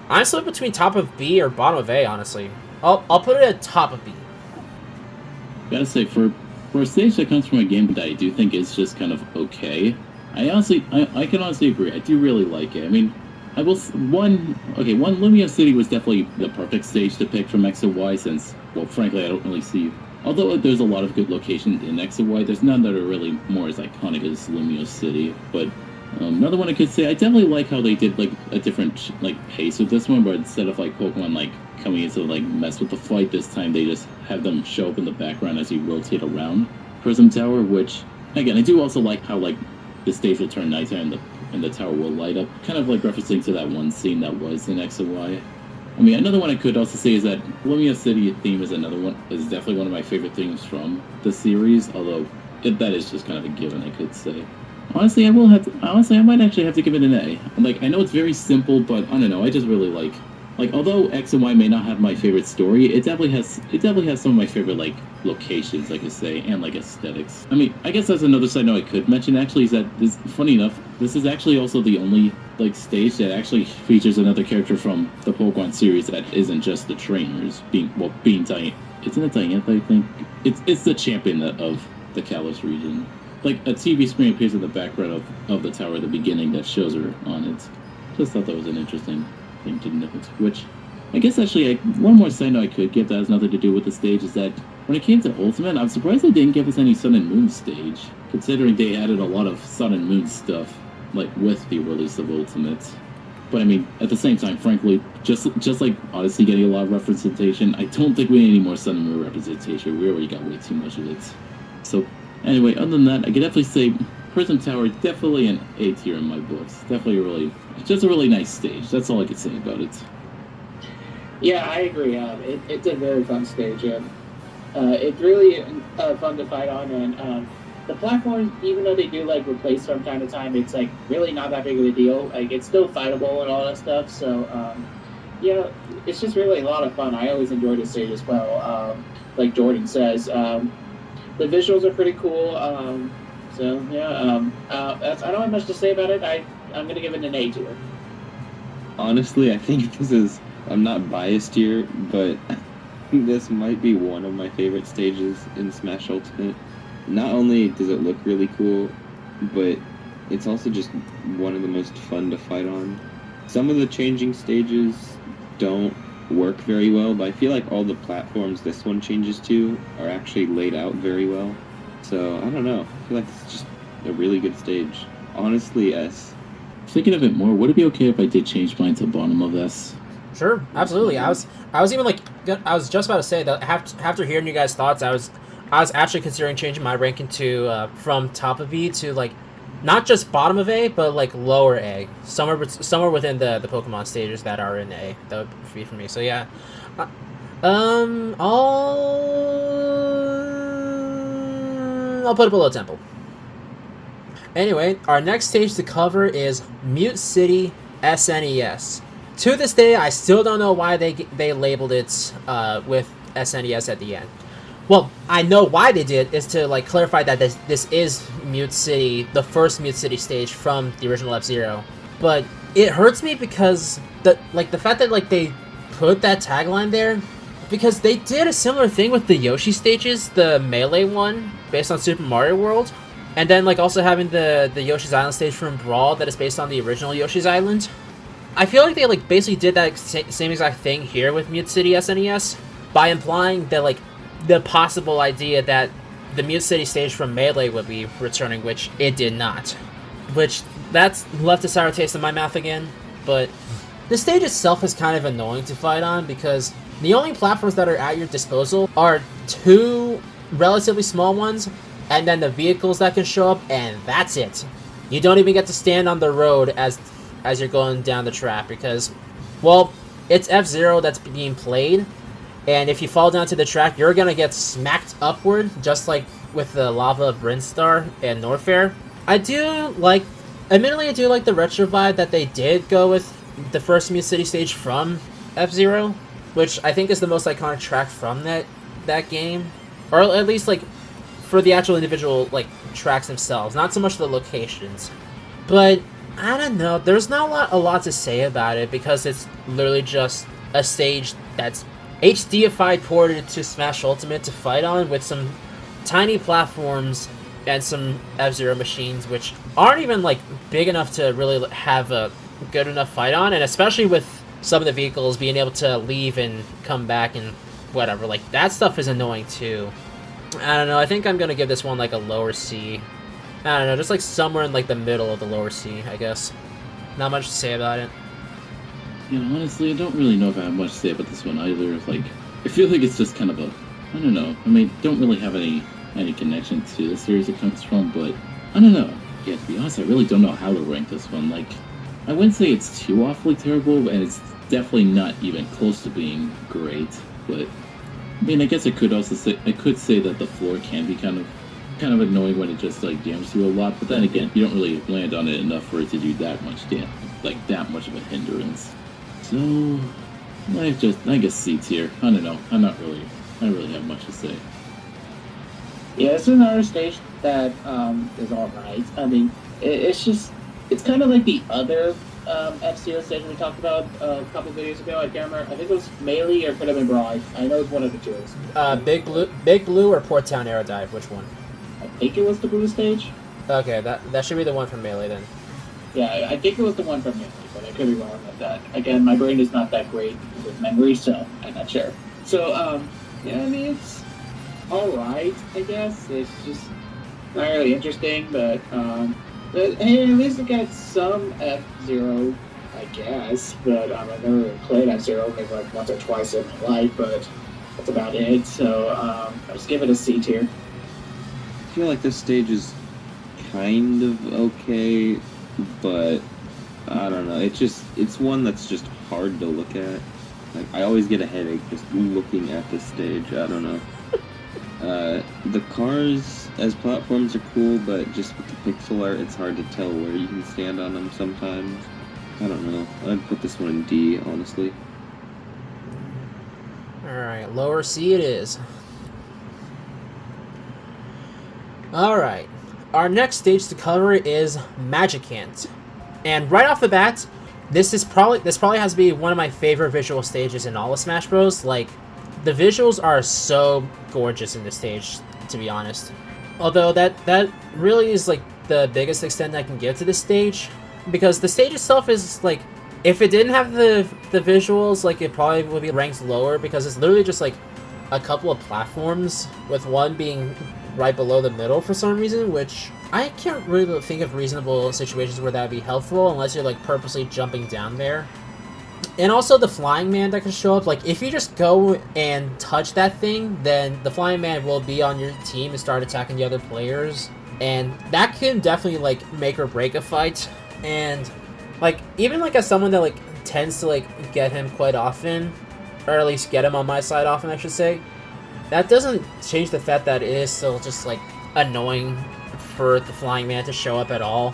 I'm split between top of B or bottom of A, honestly. I'll put it at top of B. Gotta say, for a stage that comes from a game that I do think is just kind of okay, I can honestly agree. I do really like it. I mean, one Lumia City was definitely the perfect stage to pick from X and Y since, well, frankly, I don't really see. Although there's a lot of good locations in X and Y, there's none that are really more as iconic as Lumia City. But another one I could say, I definitely like how they did like a different like pace with this one, but instead of like Pokemon like coming in to like mess with the fight, this time they just have them show up in the background as you rotate around Prism Tower. Which again, I do also like how like the stage will turn nighttime and the tower will light up, kind of like referencing to that one scene that was in X and Y. I mean, another one I could also say is that Lumia City theme is definitely one of my favorite themes from the series, although that is just kind of a given, I could say. Honestly, I might actually have to give it an A. Like, I know it's very simple, but I don't know, I just really like, although X and Y may not have my favorite story, it definitely has some of my favorite, like, locations, I could say, and, like, aesthetics. I mean, I guess that's another side note I could mention, actually, is that funny enough, this is actually also the only, like, stage that actually features another character from the Pokemon series that isn't just the trainers, being Diantha, isn't it Diantha, I think? It's the champion of the Kalos region. Like, a TV screen appears in the background of the tower at the beginning that shows her on it. Just thought that was an interesting thing to note. Which, I guess actually, one more side note I could give that has nothing to do with the stage is that when it came to Ultimate, I'm surprised they didn't give us any Sun and Moon stage, considering they added a lot of Sun and Moon stuff, like, with the release of Ultimate. But I mean, at the same time, frankly, just like Odyssey getting a lot of representation, I don't think we need any more Sun and Moon representation. We already got way too much of it. So, anyway, other than that, I could definitely say Prism Tower is definitely an A tier in my books. Definitely just a really nice stage. That's all I could say about it. Yeah, I agree. It's a very fun stage. It's really fun to fight on, and the platforms, even though they do like replace from time to time, it's like really not that big of a deal. Like, it's still fightable and all that stuff. So yeah, it's just really a lot of fun. I always enjoy this stage as well. Like Jordan says, the visuals are pretty cool. So yeah, I don't have much to say about it. I'm gonna give it an A tier. Honestly, I think I'm not biased here, but this might be one of my favorite stages in Smash Ultimate. Not only does it look really cool, but it's also just one of the most fun to fight on. Some of the changing stages don't work very well, but I feel like all the platforms this one changes to are actually laid out very well. So, I don't know. I feel like it's just a really good stage. Honestly, S. Thinking of it more, would it be okay if I did change mine to bottom of S? Sure, absolutely. I was even like, I was just about to say that after hearing you guys' thoughts, I was actually considering changing my ranking to from top of B to like not just bottom of A, but like lower A, somewhere within the Pokemon stages that are in A. That would be for me. So yeah, I'll put it below Temple. Anyway, our next stage to cover is Mute City SNES. To this day, I still don't know why they labeled it with SNES at the end. Well, I know why they did, is to like clarify that this is Mute City, the first Mute City stage from the original F-Zero. But it hurts me because the fact that like they put that tagline there, because they did a similar thing with the Yoshi stages, the Melee one based on Super Mario World, and then like also having the Yoshi's Island stage from Brawl that is based on the original Yoshi's Island. I feel like they like basically did that same exact thing here with Mute City SNES by implying that like the possible idea that the Mute City stage from Melee would be returning, which it did not. Which, that's left a sour taste in my mouth again, but the stage itself is kind of annoying to fight on because the only platforms that are at your disposal are 2 relatively small ones, and then the vehicles that can show up, and that's it. You don't even get to stand on the road as you're going down the track because, well, it's F-Zero that's being played, and if you fall down to the track, you're gonna get smacked upward, just like with the Lava Brinstar and Norfair. Admittedly, I do like the retro vibe that they did go with the first Mute City stage from F-Zero, which I think is the most iconic track from that game, or at least like for the actual individual like tracks themselves, not so much the locations. But I don't know, there's not a lot to say about it because it's literally just a stage that's HDified ported to Smash Ultimate to fight on with some tiny platforms and some F-Zero machines, which aren't even like big enough to really have a good enough fight on, and especially with some of the vehicles being able to leave and come back and whatever, like that stuff is annoying too. I don't know, I think I'm gonna give this one like a lower C. I don't know, just like somewhere in like the middle of the lower C, I guess. Not much to say about it. Yeah, honestly, I don't really know if I have much to say about this one either. Like, I feel like it's just kind of I don't know. I mean, don't really have any connection to the series it comes from, but I don't know. Yeah, to be honest, I really don't know how to rank this one. Like, I wouldn't say it's too awfully terrible, and it's definitely not even close to being great. But I mean, I guess I could say that the floor can be kind of annoying when it just like jams you a lot. But then again, you don't really land on it enough for it to do that much damage, like that much of a hindrance. So I guess C tier. I don't know. I don't really have much to say. Yeah, it's another stage that is alright. I mean, it's kind of like the other F-Zero stage we talked about a couple videos ago. I can't remember. I think it was Melee or could have been Brawl. I know it's one of the two. Big Blue or Port Town Aero Dive, which one? I think it was the Blue stage. Okay, that should be the one from Melee then. Yeah, I think it was the one from Melee, but I could be wrong with that. Again, my brain is not that great with memory, so I'm not sure. So, yeah, I mean, it's alright, I guess. It's just not really interesting, but hey, at least it got some F-Zero, I guess. But I've never really played F-Zero, maybe like once or twice in my life, but that's about it. So, I'll just give it a C tier. I feel like this stage is kind of okay, but I don't know. It's one that's just hard to look at. Like, I always get a headache just looking at this stage. I don't know. The cars as platforms are cool, but just with the pixel art, it's hard to tell where you can stand on them sometimes. I don't know. I'd put this one in D, honestly. Alright, lower C it is. Alright, our next stage to cover is Magicant. And right off the bat, this probably has to be one of my favorite visual stages in all of Smash Bros. Like, the visuals are so gorgeous in this stage, to be honest. Although that really is like the biggest extent I can give to this stage, because the stage itself is like, if it didn't have the visuals, like it probably would be ranked lower, because it's literally just like a couple of platforms, with one being right below the middle for some reason, which I can't really think of reasonable situations where that would be helpful unless you're like purposely jumping down there. And also the flying man that can show up, like if you just go and touch that thing, then the flying man will be on your team and start attacking the other players, and that can definitely like make or break a fight. And like, even like as someone that like tends to like get him quite often, or at least get him on my side often, I should say, that doesn't change the fact that it is still just like annoying for the flying man to show up at all.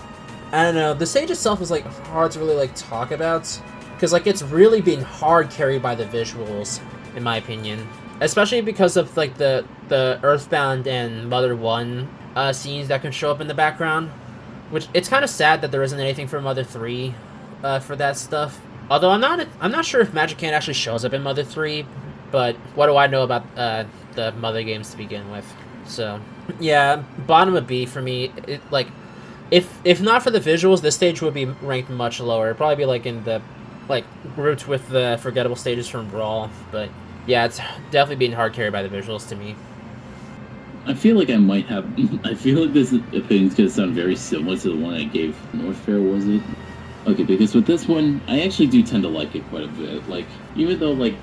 I don't know, the stage itself is like hard to really like talk about, because like it's really being hard carried by the visuals, in my opinion, especially because of like the Earthbound and Mother 1 scenes that can show up in the background, which it's kind of sad that there isn't anything for Mother 3 for that stuff. Although I'm not sure if Magicant actually shows up in Mother 3, but what do I know about the Mother games to begin with? So yeah, bottom of B for me. It, like, if not for the visuals, this stage would be ranked much lower. It'd probably be like in the like grouped with the forgettable stages from Brawl. But yeah, it's definitely being hard carried by the visuals to me. I feel like I might have. I feel like this opinion's gonna sound very similar to the one I gave Norfair, was it? Okay, because with this one, I actually do tend to like it quite a bit. Like, even though like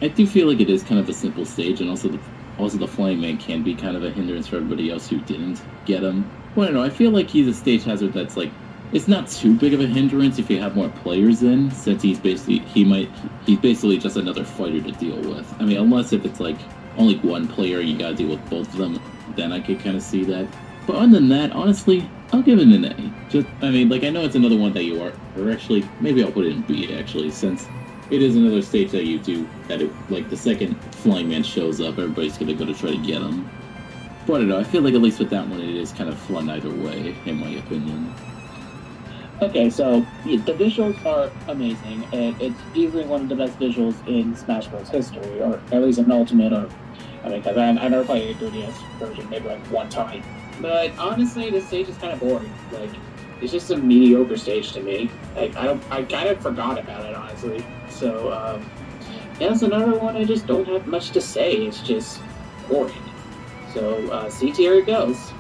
I do feel like it is kind of a simple stage, and also the Flying Man can be kind of a hindrance for everybody else who didn't get him. Well, I don't know. I feel like he's a stage hazard that's like, it's not too big of a hindrance if you have more players in, since he's basically just another fighter to deal with. I mean, unless if it's like only one player, you gotta deal with both of them, then I could kind of see that. But other than that, honestly, I'll give it an A. I mean, like, I know it's another one that you are, or actually, maybe I'll put it in B, actually, since it is another stage that you do, like, the second Flying Man shows up, everybody's gonna go to try to get him. But I don't know, I feel like at least with that one, it is kind of fun either way, in my opinion. Okay, so the visuals are amazing, and it's easily one of the best visuals in Smash Bros. History, or at least in Ultimate, or, I mean, because I never played a 3DS version, maybe like one time. But honestly, this stage is kind of boring. Like, it's just a mediocre stage to me. Like, I kind of forgot about it, honestly. So, yeah, it's another one I just don't have much to say. It's just boring. So, C tier it goes.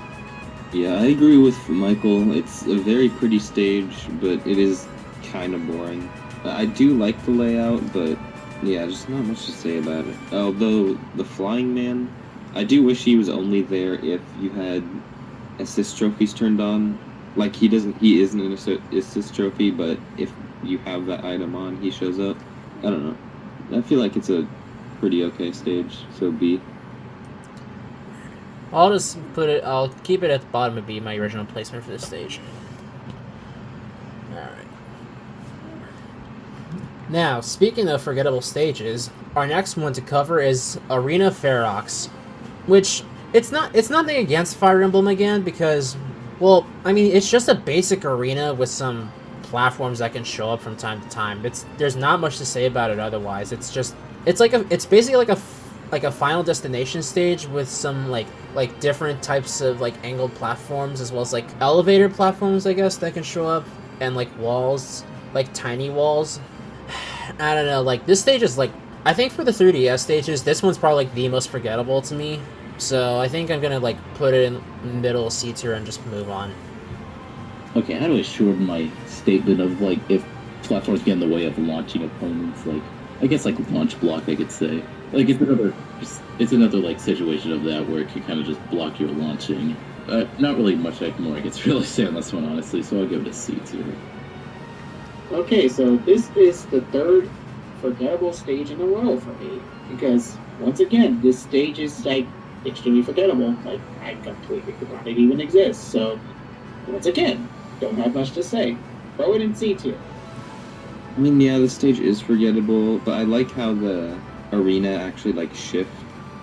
Yeah, I agree with Michael. It's a very pretty stage, but it is kind of boring. I do like the layout, but yeah, just not much to say about it. Although the Flying Man, I do wish he was only there if you had assist trophies turned on. Like, he isn't an assist trophy, but if you have that item on, he shows up. I don't know. I feel like it's a pretty okay stage, so B. I'll keep it at the bottom of B, my original placement for this stage. Alright. Now, speaking of forgettable stages, our next one to cover is Arena Ferox, which, it's nothing against Fire Emblem again, because, well, I mean, it's just a basic arena with some platforms that can show up from time to time. There's not much to say about it otherwise. It's basically like a Final Destination stage with some like different types of like angled platforms, as well as like elevator platforms, I guess, that can show up, and like walls, like tiny walls. I don't know, like, this stage is like, I think for the 3DS stages, this one's probably like the most forgettable to me. So I think I'm gonna like put it in middle C tier and just move on. Okay, how do I shorten my statement of like if platforms get in the way of launching opponents? Like, I guess like launch block, I could say. Like, it's another like situation of that where it can kind of just block your launching. Not really much more I could really say on this one, honestly. So I'll give it a C tier. Okay, so this is the third forgettable stage in a row for me, because once again, this stage is like extremely forgettable. Like, I completely forgot it even exists. So once again, don't have much to say. Throw it in C tier. I mean, yeah, the stage is forgettable, but I like how the arena actually like shift.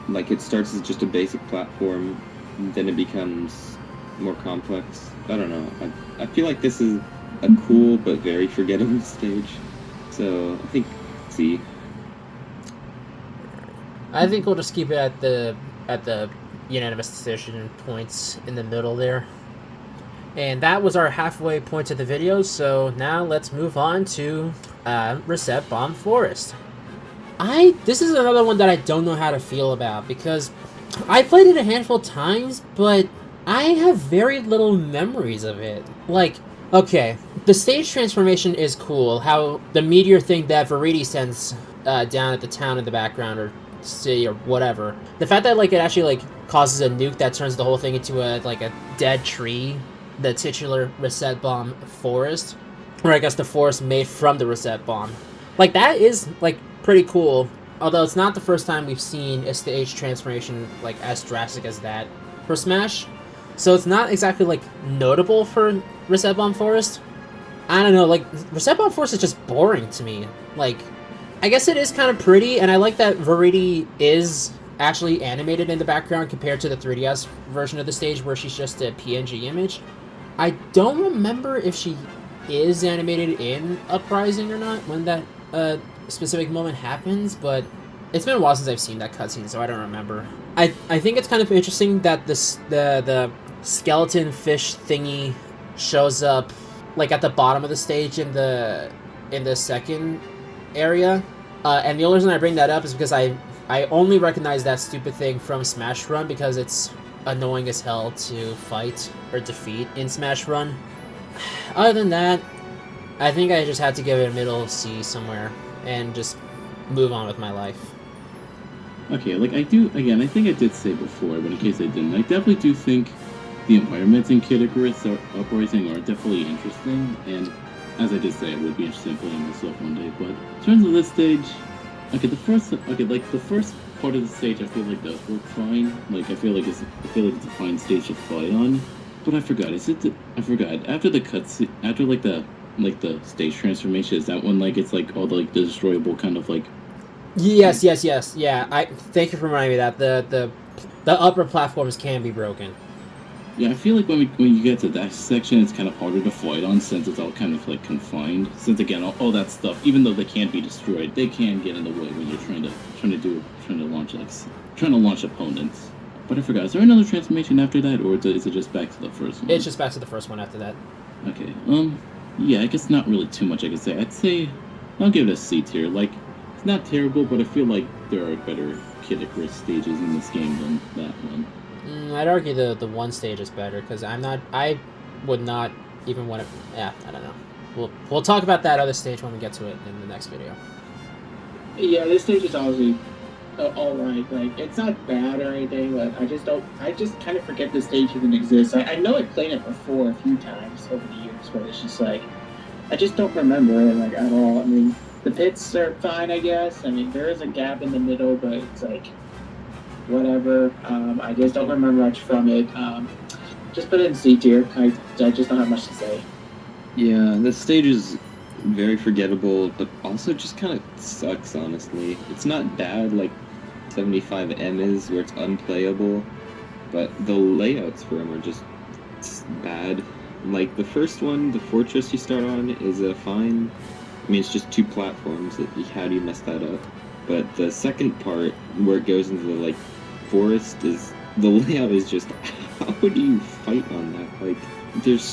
Like, it starts as just a basic platform, and then it becomes more complex. I don't know. I feel like this is a cool but very forgettable stage. So I think C. I think we'll just keep it at the unanimous decision points in the middle there. And that was our halfway point of the video, so now let's move on to Reset Bomb Forest. This is another one that I don't know how to feel about, because I played it a handful of times, but I have very little memories of it. Like, okay, the stage transformation is cool, how the meteor thing that Verity sends down at the town in the background, or city, or whatever. The fact that, like, it actually, like, causes a nuke that turns the whole thing into a dead tree, the titular Reset Bomb Forest, or I guess the forest made from the Reset Bomb. Like, that is, like, pretty cool, although it's not the first time we've seen a stage transformation, like, as drastic as that for Smash. So it's not exactly, like, notable for Reset Bomb Forest. I don't know, like, Reset Bomb Forest is just boring to me. Like, I guess it is kind of pretty, and I like that Verity is actually animated in the background compared to the 3DS version of the stage where she's just a PNG image. I don't remember if she is animated in Uprising or not when that specific moment happens, but it's been a while since I've seen that cutscene, so I don't remember. I think it's kind of interesting that the skeleton fish thingy shows up like at the bottom of the stage in the second area, and the only reason I bring that up is because I only recognize that stupid thing from Smash Run because it's annoying as hell to fight or defeat in Smash Run. Other than that, I think I just had to give it a middle C somewhere and just move on with my life. Okay, like I do, again, I think I did say before, but in case I didn't, I definitely do think the environments in Kid Icarus Uprising are definitely interesting, and as I did say, I would be interested in playing myself one day, but in terms of this stage, the first part of the stage I feel like does work fine, like I feel like it's a fine stage to fight on, but I forgot, after the cutscene, after like the stage transformation, is that when like it's like all the like the destroyable kind of like Yes. Yeah, I thank you for reminding me that the upper platforms can be broken. Yeah, I feel like when you get to that section, it's kind of harder to fight on since it's all kind of like confined. Since again, all that stuff, even though they can't be destroyed, they can get in the way when you're trying to launch opponents. But I forgot, is there another transformation after that, or is it just back to the first one? It's just back to the first one after that. Okay. Yeah, I guess not really too much I can say. I'd say I'll give it a C tier. Like, it's not terrible, but I feel like there are better Kid Icarus stages in this game than that one. I'd argue the one stage is better because I would not even want to. Yeah, I don't know. We'll talk about that other stage when we get to it in the next video. Yeah, this stage is honestly alright. Like, it's not bad or anything, but I just kind of forget this stage even exists. I know I played it before a few times over the years, but it's just like, I just don't remember it, like, at all. I mean, the pits are fine, I guess. I mean, there is a gap in the middle, but it's like, whatever. I just don't remember much from it. Just put it in C tier. I just don't have much to say. Yeah, this stage is very forgettable, but also just kind of sucks, honestly. It's not bad like 75M is, where it's unplayable, but the layouts for them are just bad. Like, the first one, the fortress you start on, is fine. I mean, it's just two platforms. How do you mess that up? But the second part, where it goes into the, like, forest, the layout is just, how do you fight on that? Like, there's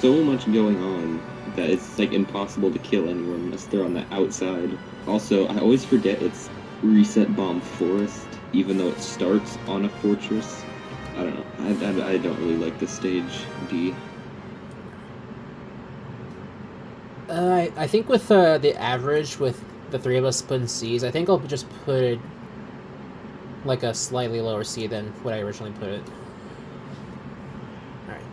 so much going on that it's, like, impossible to kill anyone unless they're on the outside. Also, I always forget it's Reset Bomb Forest, even though it starts on a fortress. I don't know. I don't really like this stage, D. I think with the average, with the three of us putting C's, I think I'll just put it like a slightly lower C than what I originally put it. Alright.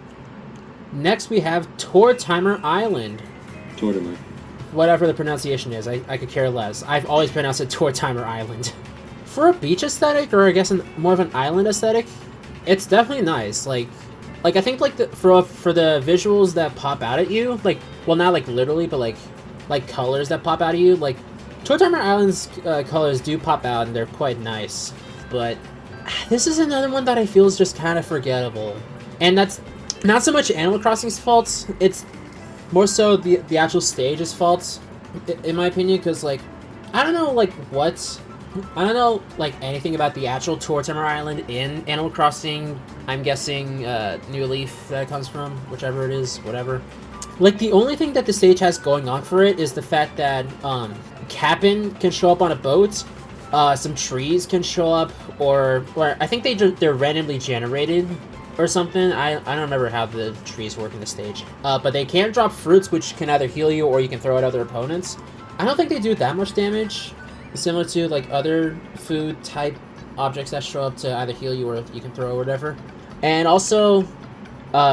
Next we have Tortimer Island. Tortimer. Whatever the pronunciation is, I could care less. I've always pronounced it Tortimer Island. For a beach aesthetic, or I guess more of an island aesthetic, it's definitely nice. Like I think like for the visuals that pop out at you, like, well, not like literally, but like colors that pop out at you, like Tortimer Island's colors do pop out and they're quite nice. But this is another one that I feel is just kind of forgettable, and that's not so much Animal Crossing's fault. It's more so the actual stage's fault, in my opinion, because like I don't know like anything about the actual Tortimer Island in Animal Crossing. I'm guessing New Leaf that it comes from, whichever it is, whatever. Like, the only thing that the stage has going on for it is the fact that Cap'n can show up on a boat, some trees can show up, or I think they're randomly generated or something. I don't remember how the trees work in the stage. But they can drop fruits, which can either heal you or you can throw at other opponents. I don't think they do that much damage, similar to like other food type objects that show up to either heal you or you can throw or whatever. And also,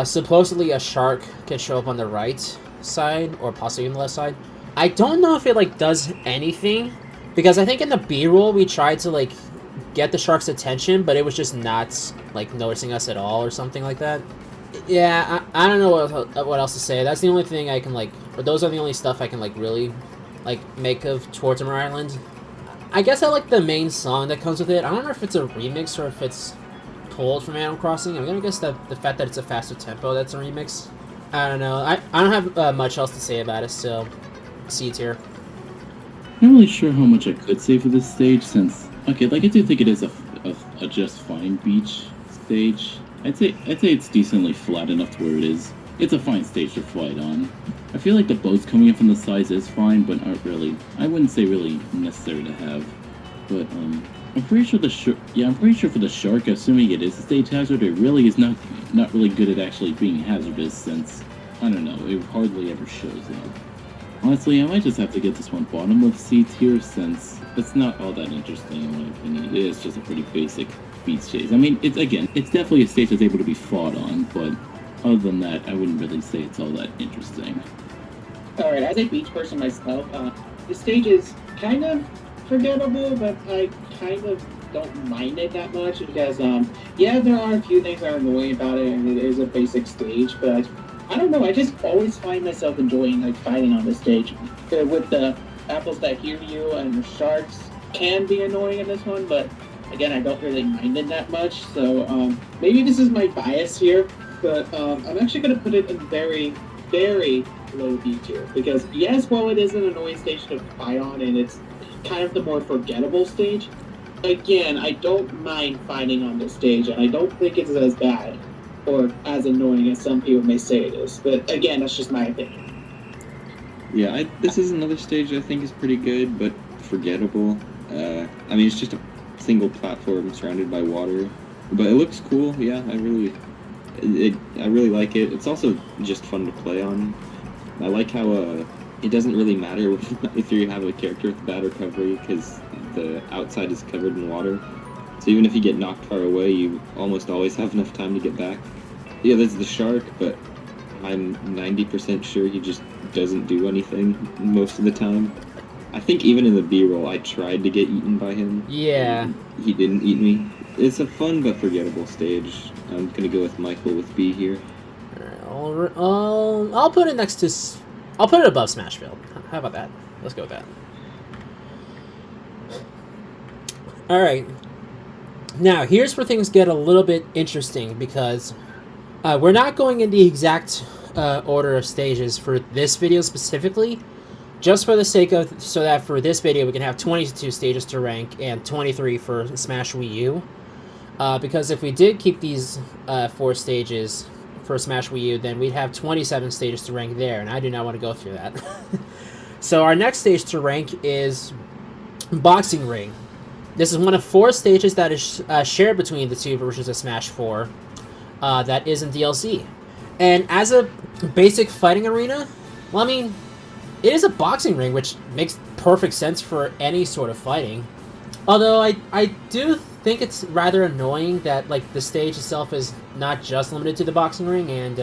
supposedly a shark can show up on the right side or possibly on the left side. I don't know if it like does anything, because I think in the B-roll we tried to like get the shark's attention, but it was just not like noticing us at all or something like that. Yeah, I don't know what else to say. That's the only thing I can like, or those are the only stuff I can like really like make of Tortimer Island. I guess I like the main song that comes with it. I don't know if it's a remix or if it's pulled from Animal Crossing. I'm gonna guess that the fact that it's a faster tempo, that's a remix. I don't know. I don't have much else to say about it, so C tier. I'm not really sure how much I could say for this stage, since okay, like I do think it is a just fine beach stage. I'd say it's decently flat enough to where it is. It's a fine stage to fight on. I feel like the boats coming in from the sides is fine, but aren't really. I wouldn't say really necessary to have. But I'm pretty sure for the shark, assuming it is a stage hazard, it really is not really good at actually being hazardous, since I don't know, it hardly ever shows up. Honestly, I might just have to get this one bottom of C tier since it's not all that interesting in my opinion. It is just a pretty basic beach stage. I mean, it's definitely a stage that's able to be fought on, but other than that, I wouldn't really say it's all that interesting. Alright, as a beach person myself, the stage is kind of forgettable, but I kind of don't mind it that much because, yeah, there are a few things that are annoying about it, and it is a basic stage, but I don't know, I just always find myself enjoying, like, fighting on this stage. With the apples that hear you and the sharks can be annoying in this one, but again, I don't really mind it that much, so, maybe this is my bias here, but, I'm actually going to put it in very, very low B tier, because yes, while it is an annoying stage to fight on, and it's kind of the more forgettable stage, again, I don't mind fighting on this stage, and I don't think it's as bad or as annoying as some people may say it is. But again, that's just my opinion. Yeah, this is another stage I think is pretty good, but forgettable. I mean, it's just a single platform surrounded by water, but it looks cool. Yeah, I really like it. It's also just fun to play on. I like how it doesn't really matter if you have a character with bad recovery because the outside is covered in water. So even if you get knocked far away, you almost always have enough time to get back. Yeah, there's the shark, but I'm 90% sure he just doesn't do anything most of the time. I think even in the B-roll, I tried to get eaten by him. Yeah. He didn't eat me. It's a fun but forgettable stage. I'm gonna go with Michael with B here. I'll put it next to... I'll put it above Smashville. How about that? Let's go with that. Alright. Now, here's where things get a little bit interesting, because we're not going in the exact order of stages for this video specifically, just for the sake of... so that for this video we can have 22 stages to rank and 23 for Smash Wii U. Because if we did keep these 4 stages for Smash Wii U, then we'd have 27 stages to rank there, and I do not want to go through that. So our next stage to rank is Boxing Ring. This is one of 4 stages that is shared between the 2 versions of Smash 4 that is in DLC. And as a basic fighting arena, well, I mean, it is a boxing ring, which makes perfect sense for any sort of fighting. Although I do think it's rather annoying that, like, the stage itself is not just limited to the boxing ring, and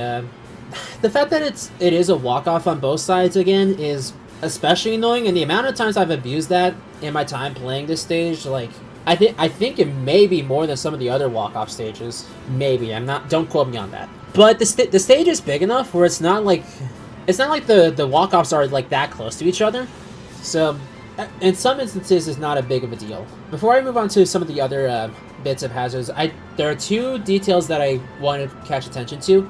the fact that it is a walk-off on both sides again is especially annoying, and the amount of times I've abused that in my time playing this stage, like, I think it may be more than some of the other walk-off stages. Maybe. Don't quote me on that. But the stage is big enough where it's not like the walk-offs are, like, that close to each other. So in some instances, it's not a big of a deal. Before I move on to some of the other bits of hazards, there are 2 details that I wanted to catch attention to.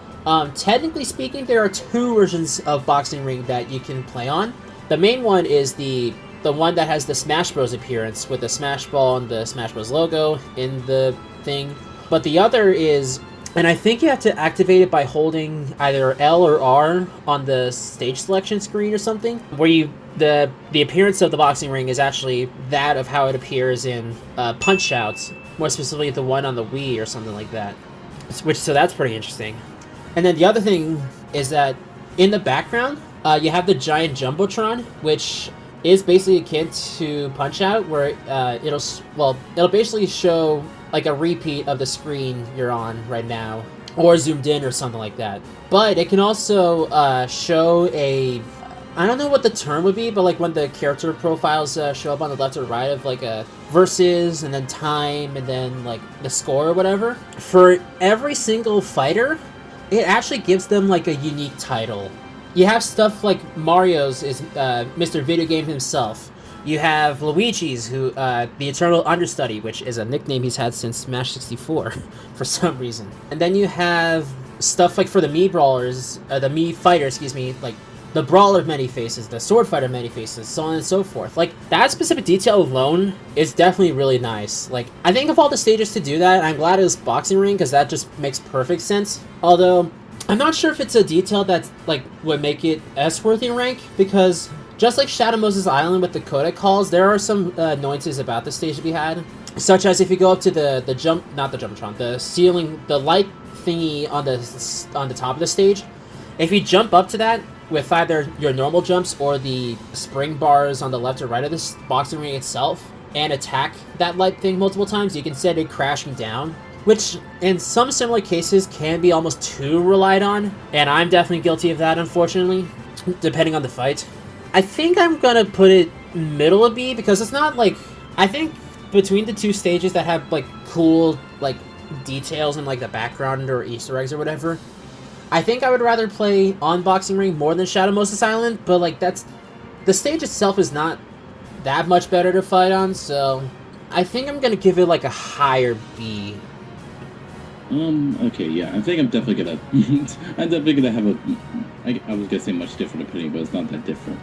Technically speaking, there are 2 versions of Boxing Ring that you can play on. The main one is the one that has the Smash Bros. Appearance with the Smash Ball and the Smash Bros. Logo in the thing. But the other is, and I think you have to activate it by holding either L or R on the stage selection screen or something, where the appearance of the boxing ring is actually that of how it appears in Punch-Outs, more specifically the one on the Wii or something like that. So that's pretty interesting. And then the other thing is that in the background, you have the giant Jumbotron, which is basically akin to Punch-Out, where it'll basically show like a repeat of the screen you're on right now, or zoomed in or something like that. But it can also show I don't know what the term would be, but like when the character profiles show up on the left or right of like a versus and then time and then like the score or whatever. For every single fighter, it actually gives them like a unique title. You have stuff like Mario's is Mr. Video Game himself. You have Luigi's, who the Eternal Understudy, which is a nickname he's had since Smash 64 for some reason. And then you have stuff like for the Mii Brawlers, the Mii Fighter, excuse me, like the Brawler Many Faces, the Sword Fighter Many Faces, so on and so forth. Like, that specific detail alone is definitely really nice. Like, I think of all the stages to do that, I'm glad it was Boxing Ring, because that just makes perfect sense. Although, I'm not sure if it's a detail that's, like, would make it S-worthy rank, because just like Shadow Moses Island with the codec calls, there are some annoyances about the stage to be had. Such as if you go up to the ceiling, the light thingy on the top of the stage, if you jump up to that, with either your normal jumps or the spring bars on the left or right of this boxing ring itself and attack that light thing multiple times, you can send it crashing down, which in some similar cases can be almost too relied on, and I'm definitely guilty of that, unfortunately, depending on the fight. I think I'm gonna put it middle of B because it's not like, I think between the two stages that have like cool like details in like the background or Easter eggs or whatever, I think I would rather play on Boxing Ring more than Shadow Moses Island, but like that's, the stage itself is not that much better to fight on, so I think I'm gonna give it like a higher B. Okay, yeah, I think I'm definitely gonna, I'm definitely gonna have I was gonna say much different opinion, but it's not that different.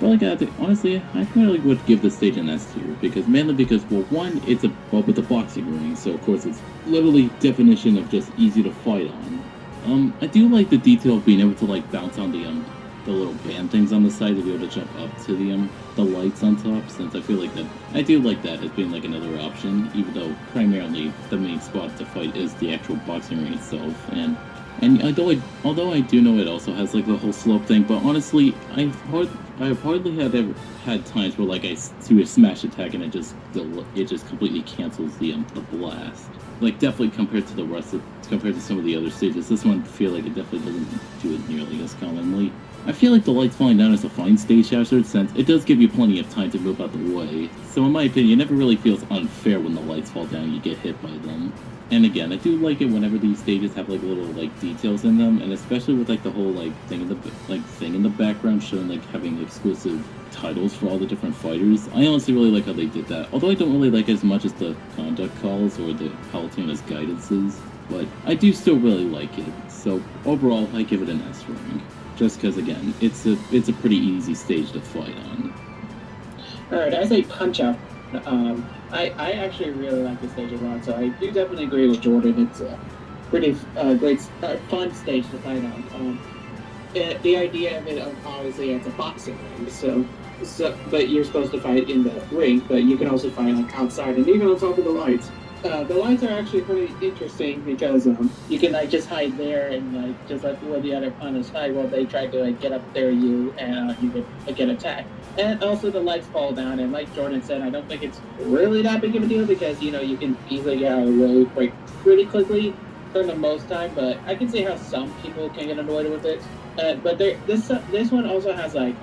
But like, honestly, I probably would give the stage an S tier, mainly because, well, one, it's with the boxing ring, so of course it's literally definition of just easy to fight on. I do like the detail of being able to like bounce on the little band things on the side to be able to jump up to the lights on top, since I feel like that, I do like that as being like another option, even though primarily the main spot to fight is the actual boxing ring itself. And although I do know it also has like the whole slope thing, but honestly, I've hardly ever had times where like I do a smash attack and it just completely cancels the blast. Like definitely compared to some of the other stages, this one I feel like it definitely doesn't do it nearly as commonly. I feel like the lights falling down is a fine stage to a certain sense. It does give you plenty of time to move out the way. So in my opinion, it never really feels unfair when the lights fall down and you get hit by them. And again, I do like it whenever these stages have like little like details in them, and especially with like the whole like thing in the background showing like having exclusive titles for all the different fighters. I honestly really like how they did that. Although I don't really like it as much as the conduct calls or the Palutena's guidances, but I do still really like it. So overall, I give it an S rank. Just because, again, it's a pretty easy stage to fight on. Alright, as a punch-up, I actually really like this stage a lot, so I do definitely agree with Jordan. It's a pretty great, fun stage to fight on. The idea of it, obviously, it's a boxing ring, so but you're supposed to fight in the ring, but you can also fight like outside and even on top of the lights. The lights are actually pretty interesting because you can like just hide there and like just like where the other opponents hide while they try to like get up there you and you get attacked. And also the lights fall down, and like Jordan said, I don't think it's really that big of a deal because you can easily get out of the way quite pretty quickly for the most time. But I can see how some people can get annoyed with it. But this one also has like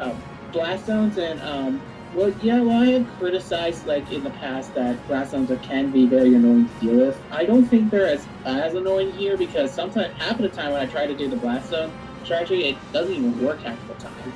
blast zones and well, I have criticized, like, in the past that blast zones can be very annoying to deal with. I don't think they're as annoying here because sometimes, half of the time when I try to do the blast zone strategy, it doesn't even work half the time.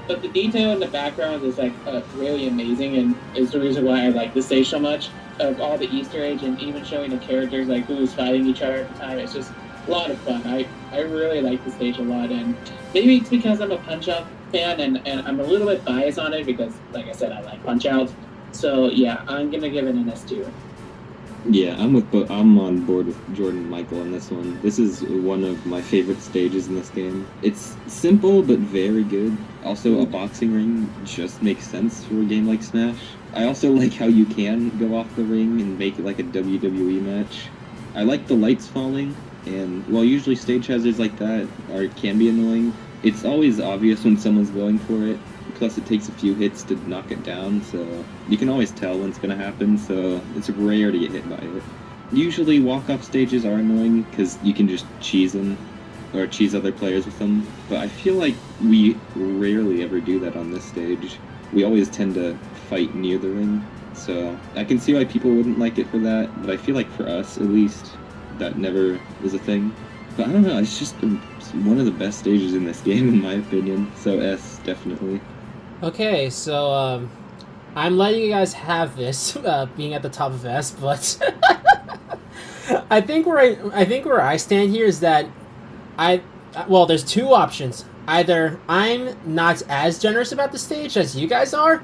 But the detail in the background is, like, really amazing and is the reason why I like this stage so much. Of all the Easter eggs and even showing the characters, like, who's fighting each other at the time, it's just a lot of fun. I really like the stage a lot, and maybe it's because I'm a Punch-Out fan and I'm a little bit biased on it because, like I said, I like Punch-Out. So yeah, I'm gonna give it an S tier. Yeah, I'm on board with Jordan and Michael on this one. This is one of my favorite stages in this game. It's simple but very good. Also, a boxing ring just makes sense for a game like Smash. I also like how you can go off the ring and make it like a WWE match. I like the lights falling, and while usually stage hazards like that can be annoying, it's always obvious when someone's going for it. Plus, it takes a few hits to knock it down, so you can always tell when it's going to happen, so it's rare to get hit by it. Usually, walk-off stages are annoying because you can just cheese them, or cheese other players with them, but I feel like we rarely ever do that on this stage. We always tend to fight near the ring, so I can see why people wouldn't like it for that, but I feel like for us, at least, that never was a thing. But I don't know, it's just one of the best stages in this game, in my opinion, so S, definitely. Okay, so I'm letting you guys have this, being at the top of S, but I think where I stand here is that well, there's two options. Either I'm not as generous about the stage as you guys are,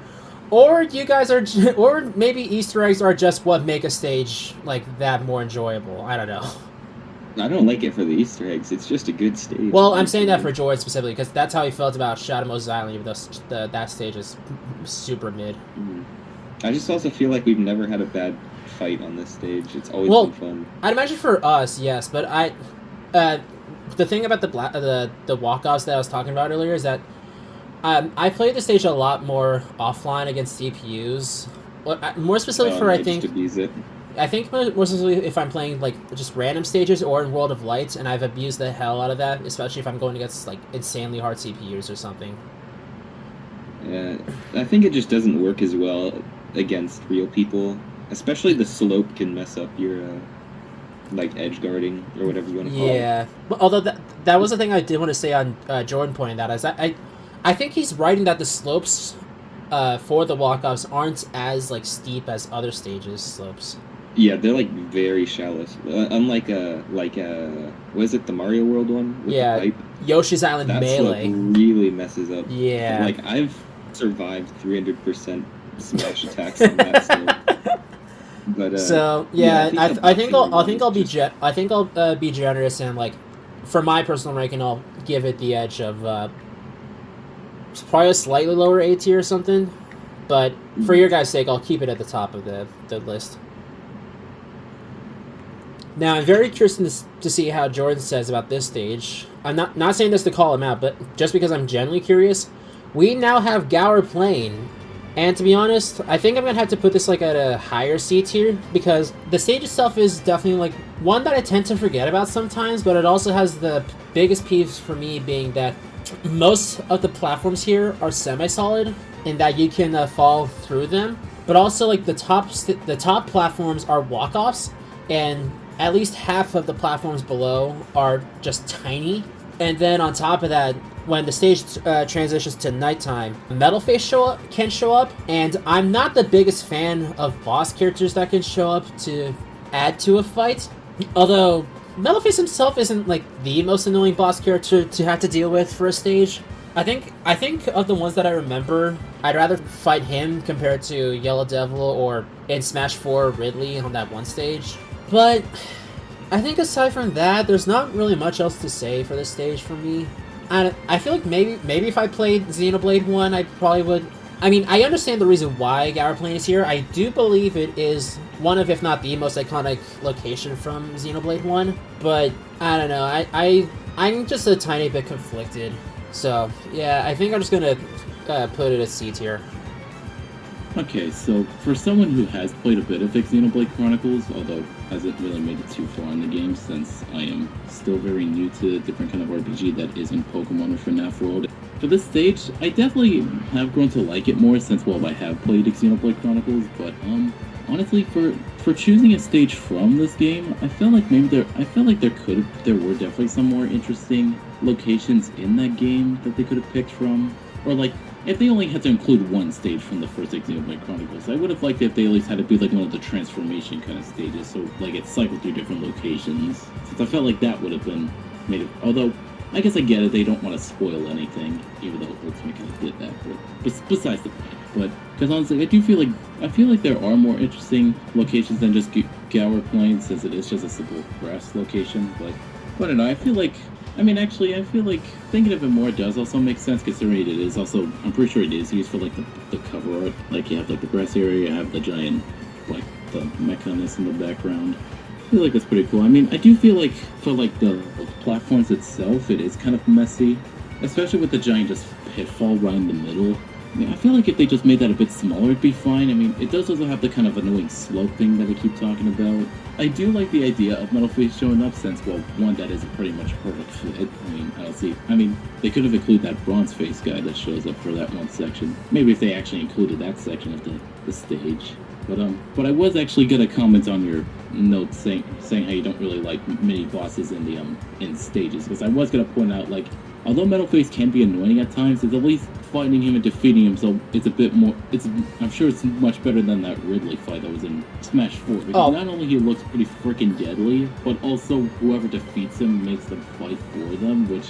or you guys are, or maybe Easter eggs are just what make a stage like that more enjoyable. I don't know. I don't like it for the Easter eggs. It's just a good stage. Well, I'm saying that for Jordan specifically because that's how he felt about Shadow Moses Island, even though that stage is super mid. Mm-hmm. I just also feel like we've never had a bad fight on this stage. It's always been fun. I'd imagine for us, yes, but the thing about the walk-offs that I was talking about earlier is that I played the stage a lot more offline against CPUs. More specifically for, I think more specifically if I'm playing like just random stages or in World of Light, and I've abused the hell out of that, especially if I'm going against like insanely hard CPUs or something. Yeah, I think it just doesn't work as well against real people. Especially the slope can mess up your like edge guarding or whatever you want to call it. Yeah, but although that was the thing I did want to say on Jordan pointing that is that I think he's right in that the slopes for the walk-offs aren't as like steep as other stages slopes. Yeah, they're like very shallow. Unlike what is it, the Mario World one with the pipe? Yoshi's Island that Melee slope really messes up. Yeah, like I've survived 300% smash attacks on that slope. But so yeah, I think I'll be generous and like for my personal ranking I'll give it the edge of probably a slightly lower A tier or something, but for your guys' sake I'll keep it at the top of the list. Now I'm very curious to see how Jordan says about this stage. I'm not saying this to call him out, but just because I'm genuinely curious. We now have Gower playing. And to be honest, I think I'm going to have to put this like at a higher C tier because the stage itself is definitely like one that I tend to forget about sometimes, but it also has the biggest piece for me being that most of the platforms here are semi-solid in that you can fall through them, but also like the top platforms are walk-offs and at least half of the platforms below are just tiny. And then on top of that, when the stage transitions to nighttime, Metalface can show up, and I'm not the biggest fan of boss characters that can show up to add to a fight. Although Metalface himself isn't like the most annoying boss character to have to deal with for a stage. I think of the ones that I remember, I'd rather fight him compared to Yellow Devil or in Smash 4 Ridley on that one stage. But I think aside from that, there's not really much else to say for this stage for me. I feel like maybe if I played Xenoblade 1, I probably would. I mean, I understand the reason why Gower Plain is here. I do believe it is one of, if not the most iconic location from Xenoblade 1. But I don't know. I'm just a tiny bit conflicted. So yeah, I think I'm just gonna put it at C tier. Okay, so for someone who has played a bit of Xenoblade Chronicles, although hasn't really made it too far in the game since I am still very new to a different kind of RPG that isn't Pokemon or FNAF World. For this stage, I definitely have grown to like it more since, well, I have played Xenoblade Chronicles, but honestly, for choosing a stage from this game, I felt like there were definitely some more interesting locations in that game that they could have picked from, or like, if they only had to include one stage from the first Xenoblade Chronicles, I would have liked it if they at least had to be like one of the transformation kind of stages, so like it cycled through different locations. Since I felt like that would have been made it. Although I guess I get it, they don't want to spoil anything, even though Ultimate kind of did that. But besides the point. But because honestly, I feel like there are more interesting locations than just Gower Plain, since it is just a simple grass location. But I don't know. I feel like thinking of it more does also make sense, considering it is also, I'm pretty sure it is used for like the cover art. Like you have like the grass area, you have the giant, like the mechanist in the background. I feel like that's pretty cool. I mean, I do feel like for like the platforms itself, it is kind of messy, especially with the giant just pitfall right in the middle. I mean, I feel like if they just made that a bit smaller, it'd be fine. I mean, it does also have the kind of annoying slope thing that I keep talking about. I do like the idea of Metalface showing up, since, well, one, that is a pretty much perfect fit. I mean, they could have included that bronze face guy that shows up for that one section. Maybe if they actually included that section of the stage. But I was actually gonna comment on your note saying how you don't really like mini bosses in the in stages, because I was gonna point out, like, although Metalface can be annoying at times, it's at least fighting him and defeating him, so it's a bit more. I'm sure it's much better than that Ridley fight that was in Smash 4. Because not only he looks pretty freaking deadly, but also whoever defeats him makes them fight for them, which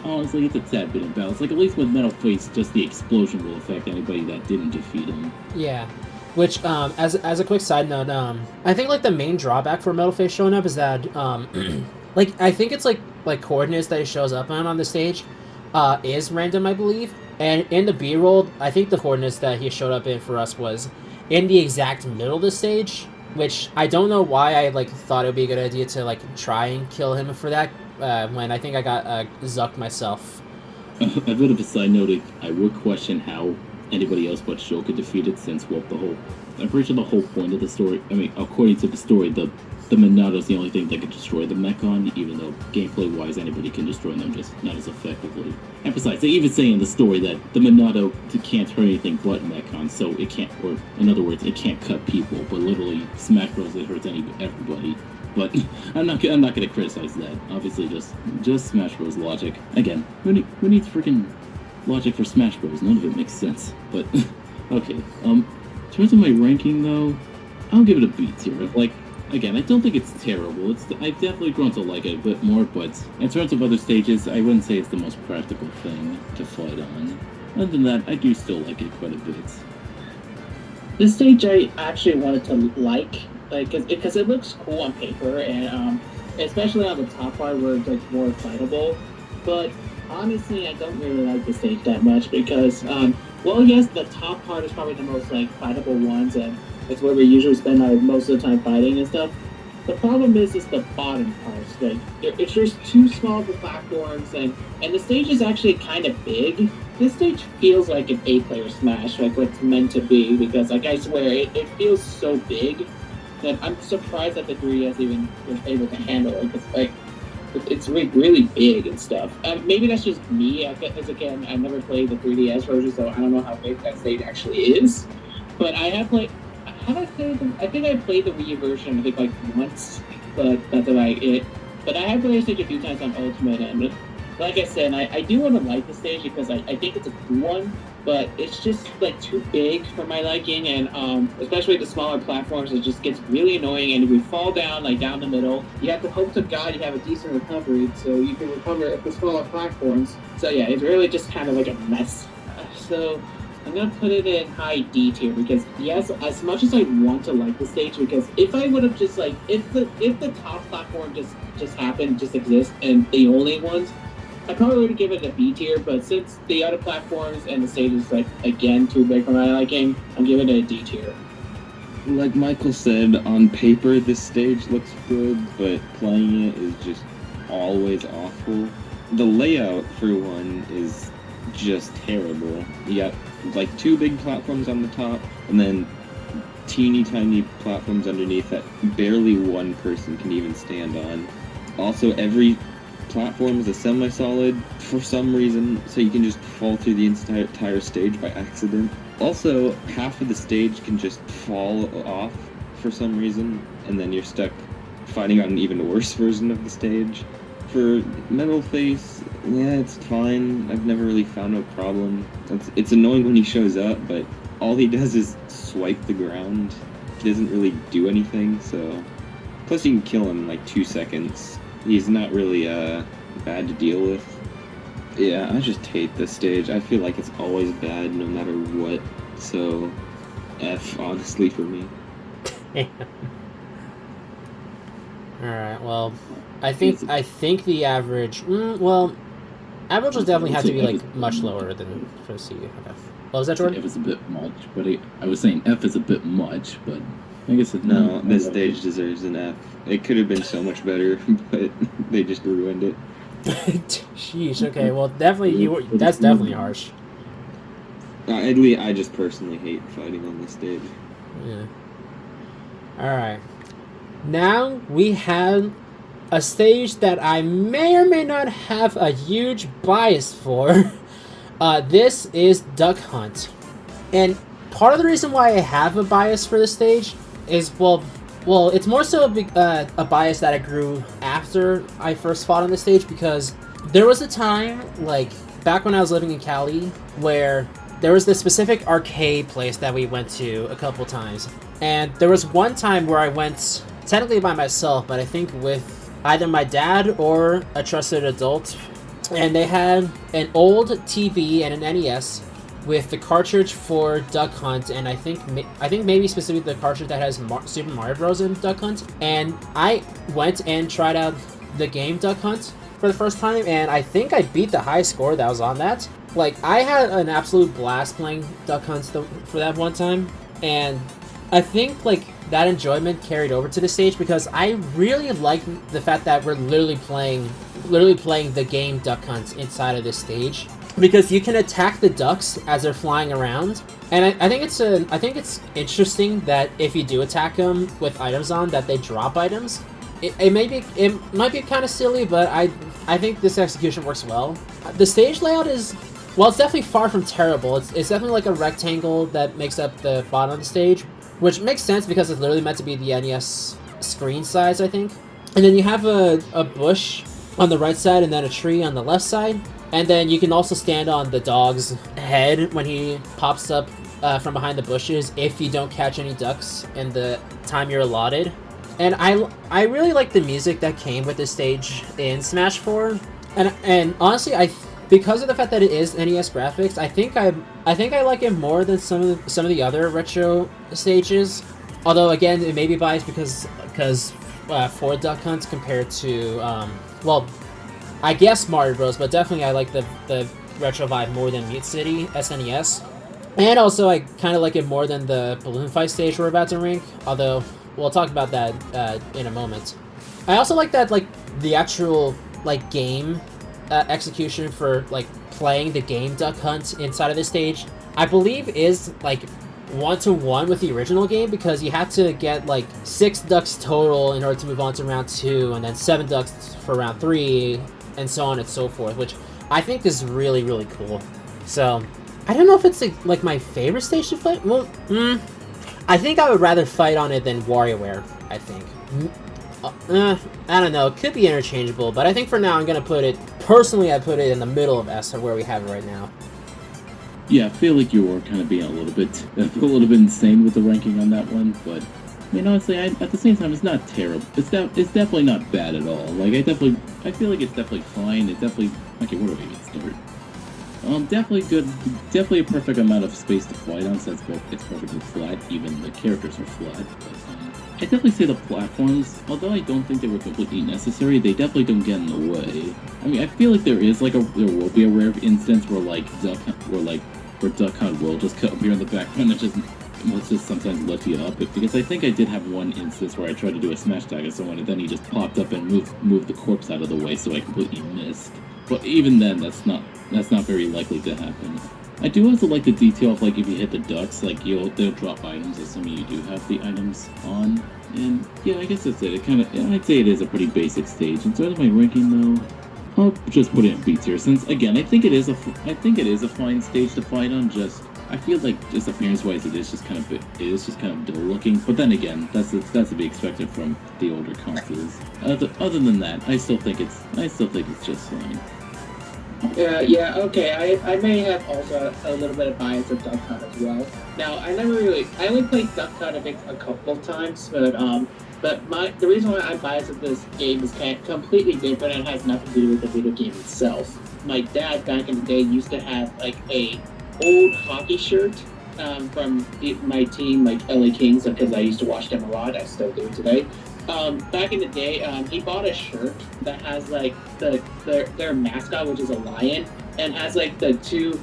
honestly, it's a tad bit imbalanced. Like, at least with Metalface, just the explosion will affect anybody that didn't defeat him. Yeah. Which, as a quick side note, I think like the main drawback for Metalface showing up is that, like, I think it's like coordinates that he shows up on the stage, is random, I believe. And in the B-roll, I think the coordinates that he showed up in for us was in the exact middle of the stage. which I don't know why I like thought it would be a good idea to like try and kill him for that when I think I got zucked myself. A bit of a side note, I would question how anybody else but Sho could defeat it, since I'm pretty sure the whole point of the story, I mean, according to the story, the Monado's the only thing that can destroy the Mechon, even though gameplay-wise anybody can destroy them, just not as effectively. And besides, they even say in the story that the Monado can't hurt anything but Mechon, so it can't, or in other words, it can't cut people, but literally Smash Bros. It hurts everybody. But I'm not gonna criticize that. Obviously, just Smash Bros. Logic. Again, who needs freaking logic for Smash Bros? None of it makes sense. But okay. In terms of my ranking, though, I'll give it a B tier. Like, again, I don't think it's terrible. I've definitely grown to like it a bit more. But in terms of other stages, I wouldn't say it's the most practical thing to fight on. Other than that, I do still like it quite a bit. This stage I actually wanted to like because it looks cool on paper, and especially on the top part where it's like more fightable. But honestly, I don't really like the stage that much because, well, yes, the top part is probably the most like fightable ones, and it's where we usually spend our most of the time fighting and stuff. The problem is the bottom parts. Like, it's just too small for platforms, and the stage is actually kind of big. This stage feels like an 8-player Smash, like what it's meant to be, because, like, I swear, it feels so big that I'm surprised that the 3DS even was able to handle it. It's like, it's really big and stuff. Maybe that's just me, because again, I never played the 3DS version, so I don't know how big that stage actually is. But I have played. I think I played the Wii U version, I think, like, once, but that's about it. But I have played the stage a few times on Ultimate, and like I said, I do want to like the stage because I think it's a cool one, but it's just, like, too big for my liking, and especially the smaller platforms, it just gets really annoying, and if you fall down, like, down the middle, you have to hope to God you have a decent recovery so you can recover at the smaller platforms. So yeah, it's really just kind of like a mess. So I'm gonna put it in high D tier because, yes, as much as I want to like the stage, because if I would have just, like, if the top platform just happened, just exist, and the only ones, I probably would have given it a B tier, but since the other platforms and the stage is, like, again, too big for my liking, I'm giving it a D tier. Like Michael said, on paper this stage looks good, but playing it is just always awful. The layout, for one, is just terrible. You got, like, 2 big platforms on the top, and then teeny tiny platforms underneath that barely one person can even stand on. Also, every platform is a semi-solid for some reason, so you can just fall through the entire stage by accident. Also, half of the stage can just fall off for some reason, and then you're stuck fighting on an even worse version of the stage. For Metal Face, yeah, it's fine. I've never really found no problem. It's annoying when he shows up, but all he does is swipe the ground. He doesn't really do anything, so... Plus you can kill him in, like, 2 seconds. He's not really, bad to deal with. Yeah, I just hate this stage. I feel like it's always bad no matter what, so... F, honestly, for me. Alright, well, I think the average... average will definitely have to be, like, much lower than for C. Okay. What was that, Jordan? F is a bit much, but I was saying F is a bit much, but I guess it's... No, this stage deserves an F. It could have been so much better, but they just ruined it. Sheesh, okay, well, definitely, that's definitely harsh. I just personally hate fighting on this stage. Yeah. Alright. Now we have a stage that I may or may not have a huge bias for. This is Duck Hunt. And part of the reason why I have a bias for this stage is, well, it's more so a bias that I grew after I first fought on this stage, because there was a time, like, back when I was living in Cali, where there was this specific arcade place that we went to a couple times. And there was one time where I went, technically by myself, but I think with either my dad or a trusted adult, and they had an old TV and an NES with the cartridge for Duck Hunt, and I think maybe specifically the cartridge that has Super Mario Bros. In Duck Hunt. And I went and tried out the game Duck Hunt for the first time, and I think I beat the high score that was on that. Like, I had an absolute blast playing Duck Hunt for that one time, and I think, like, that enjoyment carried over to the stage because I really like the fact that we're literally playing the game Duck Hunt inside of this stage, because you can attack the ducks as they're flying around, and I think it's interesting that if you do attack them with items on, that they drop items. It might be kind of silly, but I think this execution works well. The stage layout is, well, it's definitely far from terrible. It's definitely like a rectangle that makes up the bottom of the stage, which makes sense because it's literally meant to be the NES screen size, I think. And then you have a bush on the right side and then a tree on the left side. And then you can also stand on the dog's head when he pops up from behind the bushes if you don't catch any ducks in the time you're allotted. And I really like the music that came with this stage in Smash 4. And honestly, because of the fact that it is NES graphics, I think I like it more than some of the other retro stages. Although again, it may be biased because for Duck Hunt compared to well, I guess Mario Bros, but definitely I like the retro vibe more than Mute City SNES. And also I kind of like it more than the balloon fight stage we're about to rank. Although we'll talk about that in a moment. I also like that the actual game execution for playing the game Duck Hunt inside of this stage, I believe is 1-to-1 with the original game, because you have to get 6 ducks total in order to move on to round 2, and then 7 ducks for round 3, and so on and so forth, which I think is really, really cool. So I don't know if it's my favorite stage to fight. Well, I think I would rather fight on it than WarioWare, I think. I don't know, it could be interchangeable, but I think for now I'm gonna put it, personally I put it in the middle of S, where we have it right now. Yeah, I feel like you were kind of being a little bit insane with the ranking on that one, but I mean, honestly, at the same time, it's not terrible. It's definitely not bad at all. I feel like it's definitely fine. It's definitely, okay, where do we even start? Definitely good, definitely a perfect amount of space to fight on, since it's perfectly flat, even the characters are flat. But, I definitely say the platforms, although I don't think they were completely necessary, they definitely don't get in the way. I mean, I feel like there will be a rare instance where Duck Hunt will just appear in the background and just sometimes lift you up. Because I think I did have one instance where I tried to do a smash tag on someone and then he just popped up and moved the corpse out of the way, so I completely missed. But even then, that's not very likely to happen. I do also like the detail of if you hit the ducks, they'll drop items, assuming you do have the items on. And yeah, I guess that's it. I'd say it is a pretty basic stage. In terms of my ranking, though, I'll just put it in B tier, since again, I think it is a fine stage to fight on. I feel like just appearance-wise, it is just kind of dull looking. But then again, that's to be expected from the older consoles. Other than that, I still think it's just fine. Yeah, okay. I may have also a little bit of bias of Duck Hunt as well. Now, I only played Duck Hunt a couple of times, but the reason why I'm biased with this game is completely different and has nothing to do with the video game itself. My dad back in the day used to have a old hockey shirt from my team, LA Kings, because I used to watch them a lot. I still do today. Back in the day, he bought a shirt that has their mascot, which is a lion, and has the 2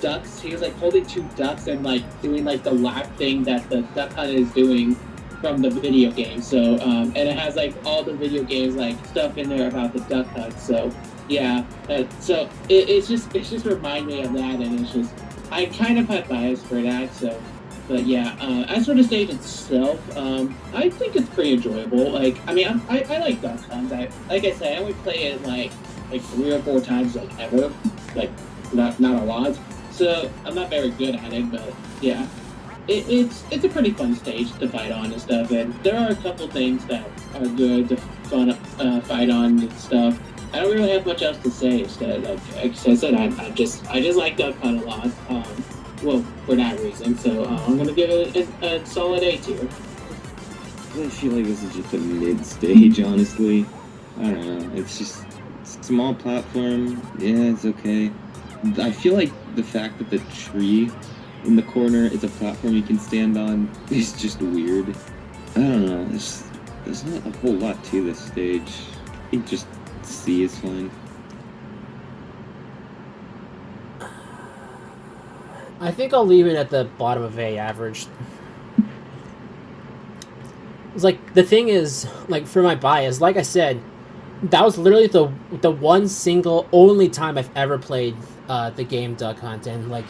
ducks. He was holding 2 ducks and doing the lap thing that the Duck Hunt is doing from the video game. So and it has all the video games stuff in there about the Duck Hunt. So yeah, so it's just remind me of that, and it's just I kind of have bias for that. So. But yeah, as for the stage itself, I think it's pretty enjoyable. I like Duck Hunt. Like I said, I only play it like 3 or 4 times ever. Not a lot. So I'm not very good at it, but yeah. It's a pretty fun stage to fight on and stuff, and there are a couple things that are good to fight on and stuff. I don't really have much else to say. Instead, like I said, I just like Duck Hunt a lot. Well, for that reason, so I'm gonna give it a solid A tier. I feel like this is just a mid-stage, honestly. I don't know. It's just small platform. Yeah, it's okay. I feel like the fact that the tree in the corner is a platform you can stand on is just weird. I don't know. There's not a whole lot to this stage. I think just C is fine. I think I'll leave it at the bottom of A, average. It's like, the thing is, like, for my bias, like I said, that was literally the one single only time I've ever played the game Duck Hunt, and like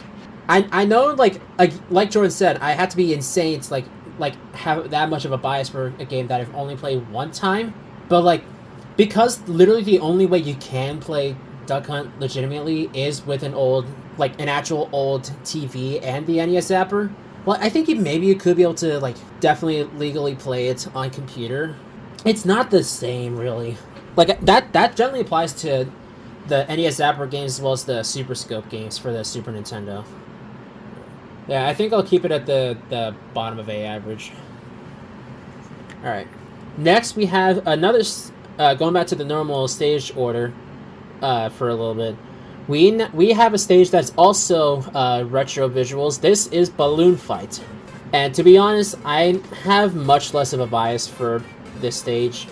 I know like Jordan said, I had to be insane to like have that much of a bias for a game that I've only played one time, but like because literally the only way you can play Duck Hunt legitimately is with an actual old TV and the NES Zapper. Well, I think maybe you could be able to like definitely legally play it on computer. It's not the same really. Like that generally applies to the NES Zapper games as well as the Super Scope games for the Super Nintendo. Yeah, I think I'll keep it at the bottom of A average. All right. Next, we have another going back to the normal stage order for a little bit. We have a stage that's also retro visuals. This is Balloon Fight, and to be honest, I have much less of a bias for this stage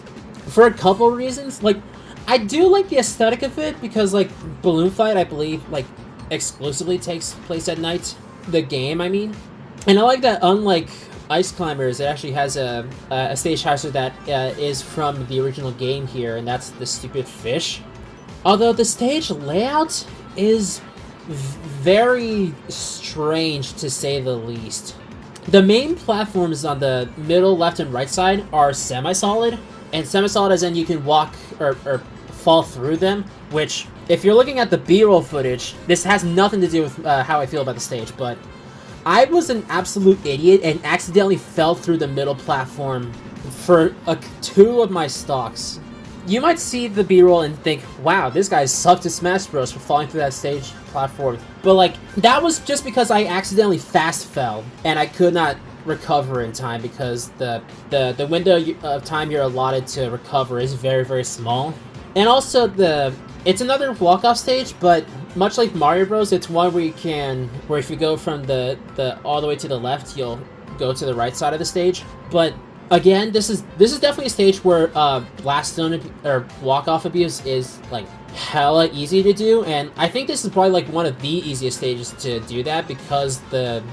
for a couple reasons. Like, I do like the aesthetic of it because like Balloon Fight, I believe, like exclusively takes place at night. The game, I mean, and I like that unlike Ice Climbers, it actually has a stage hazard that is from the original game here, and that's the stupid fish. Although the stage layout is very strange to say the least. The main platforms on the middle, left, and right side are semi-solid, and semi-solid as in you can walk or fall through them, which, if you're looking at the B-roll footage, this has nothing to do with how I feel about the stage, but I was an absolute idiot and accidentally fell through the middle platform for 2 of my stocks. You might see the B-roll and think, wow, this guy sucked at Smash Bros. For falling through that stage platform. But like, that was just because I accidentally fast fell and I could not recover in time because the window of time you're allotted to recover is very, very small. And also it's another walk-off stage, but much like Mario Bros, it's one where if you go from the all the way to the left, you'll go to the right side of the stage. But again, this is definitely a stage where blast zone or walk-off abuse is like hella easy to do, and I think this is probably like one of the easiest stages to do that because the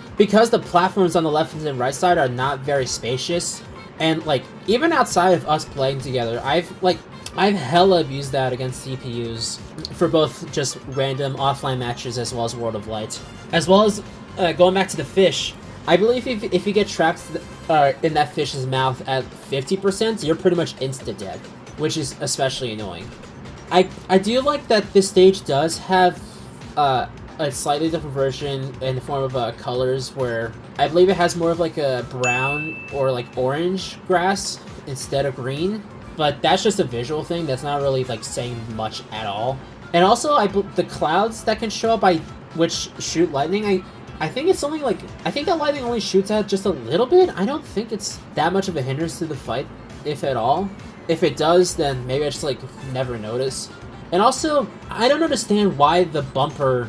platforms on the left and right side are not very spacious, and like even outside of us playing together, I've hella abused that against CPUs for both just random offline matches as well as World of Light. As well as going back to the fish, I believe if you get trapped in that fish's mouth at 50%, you're pretty much insta-dead, which is especially annoying. I do like that this stage does have a slightly different version in the form of colors, where I believe it has more of like a brown or like orange grass instead of green. But that's just a visual thing. That's not really like saying much at all. And also, the clouds that can show up which shoot lightning, I think it's only like, I think that lightning only shoots out just a little bit. I don't think it's that much of a hindrance to the fight, if at all. If it does, then maybe I just like never notice. And also, I don't understand why the bumper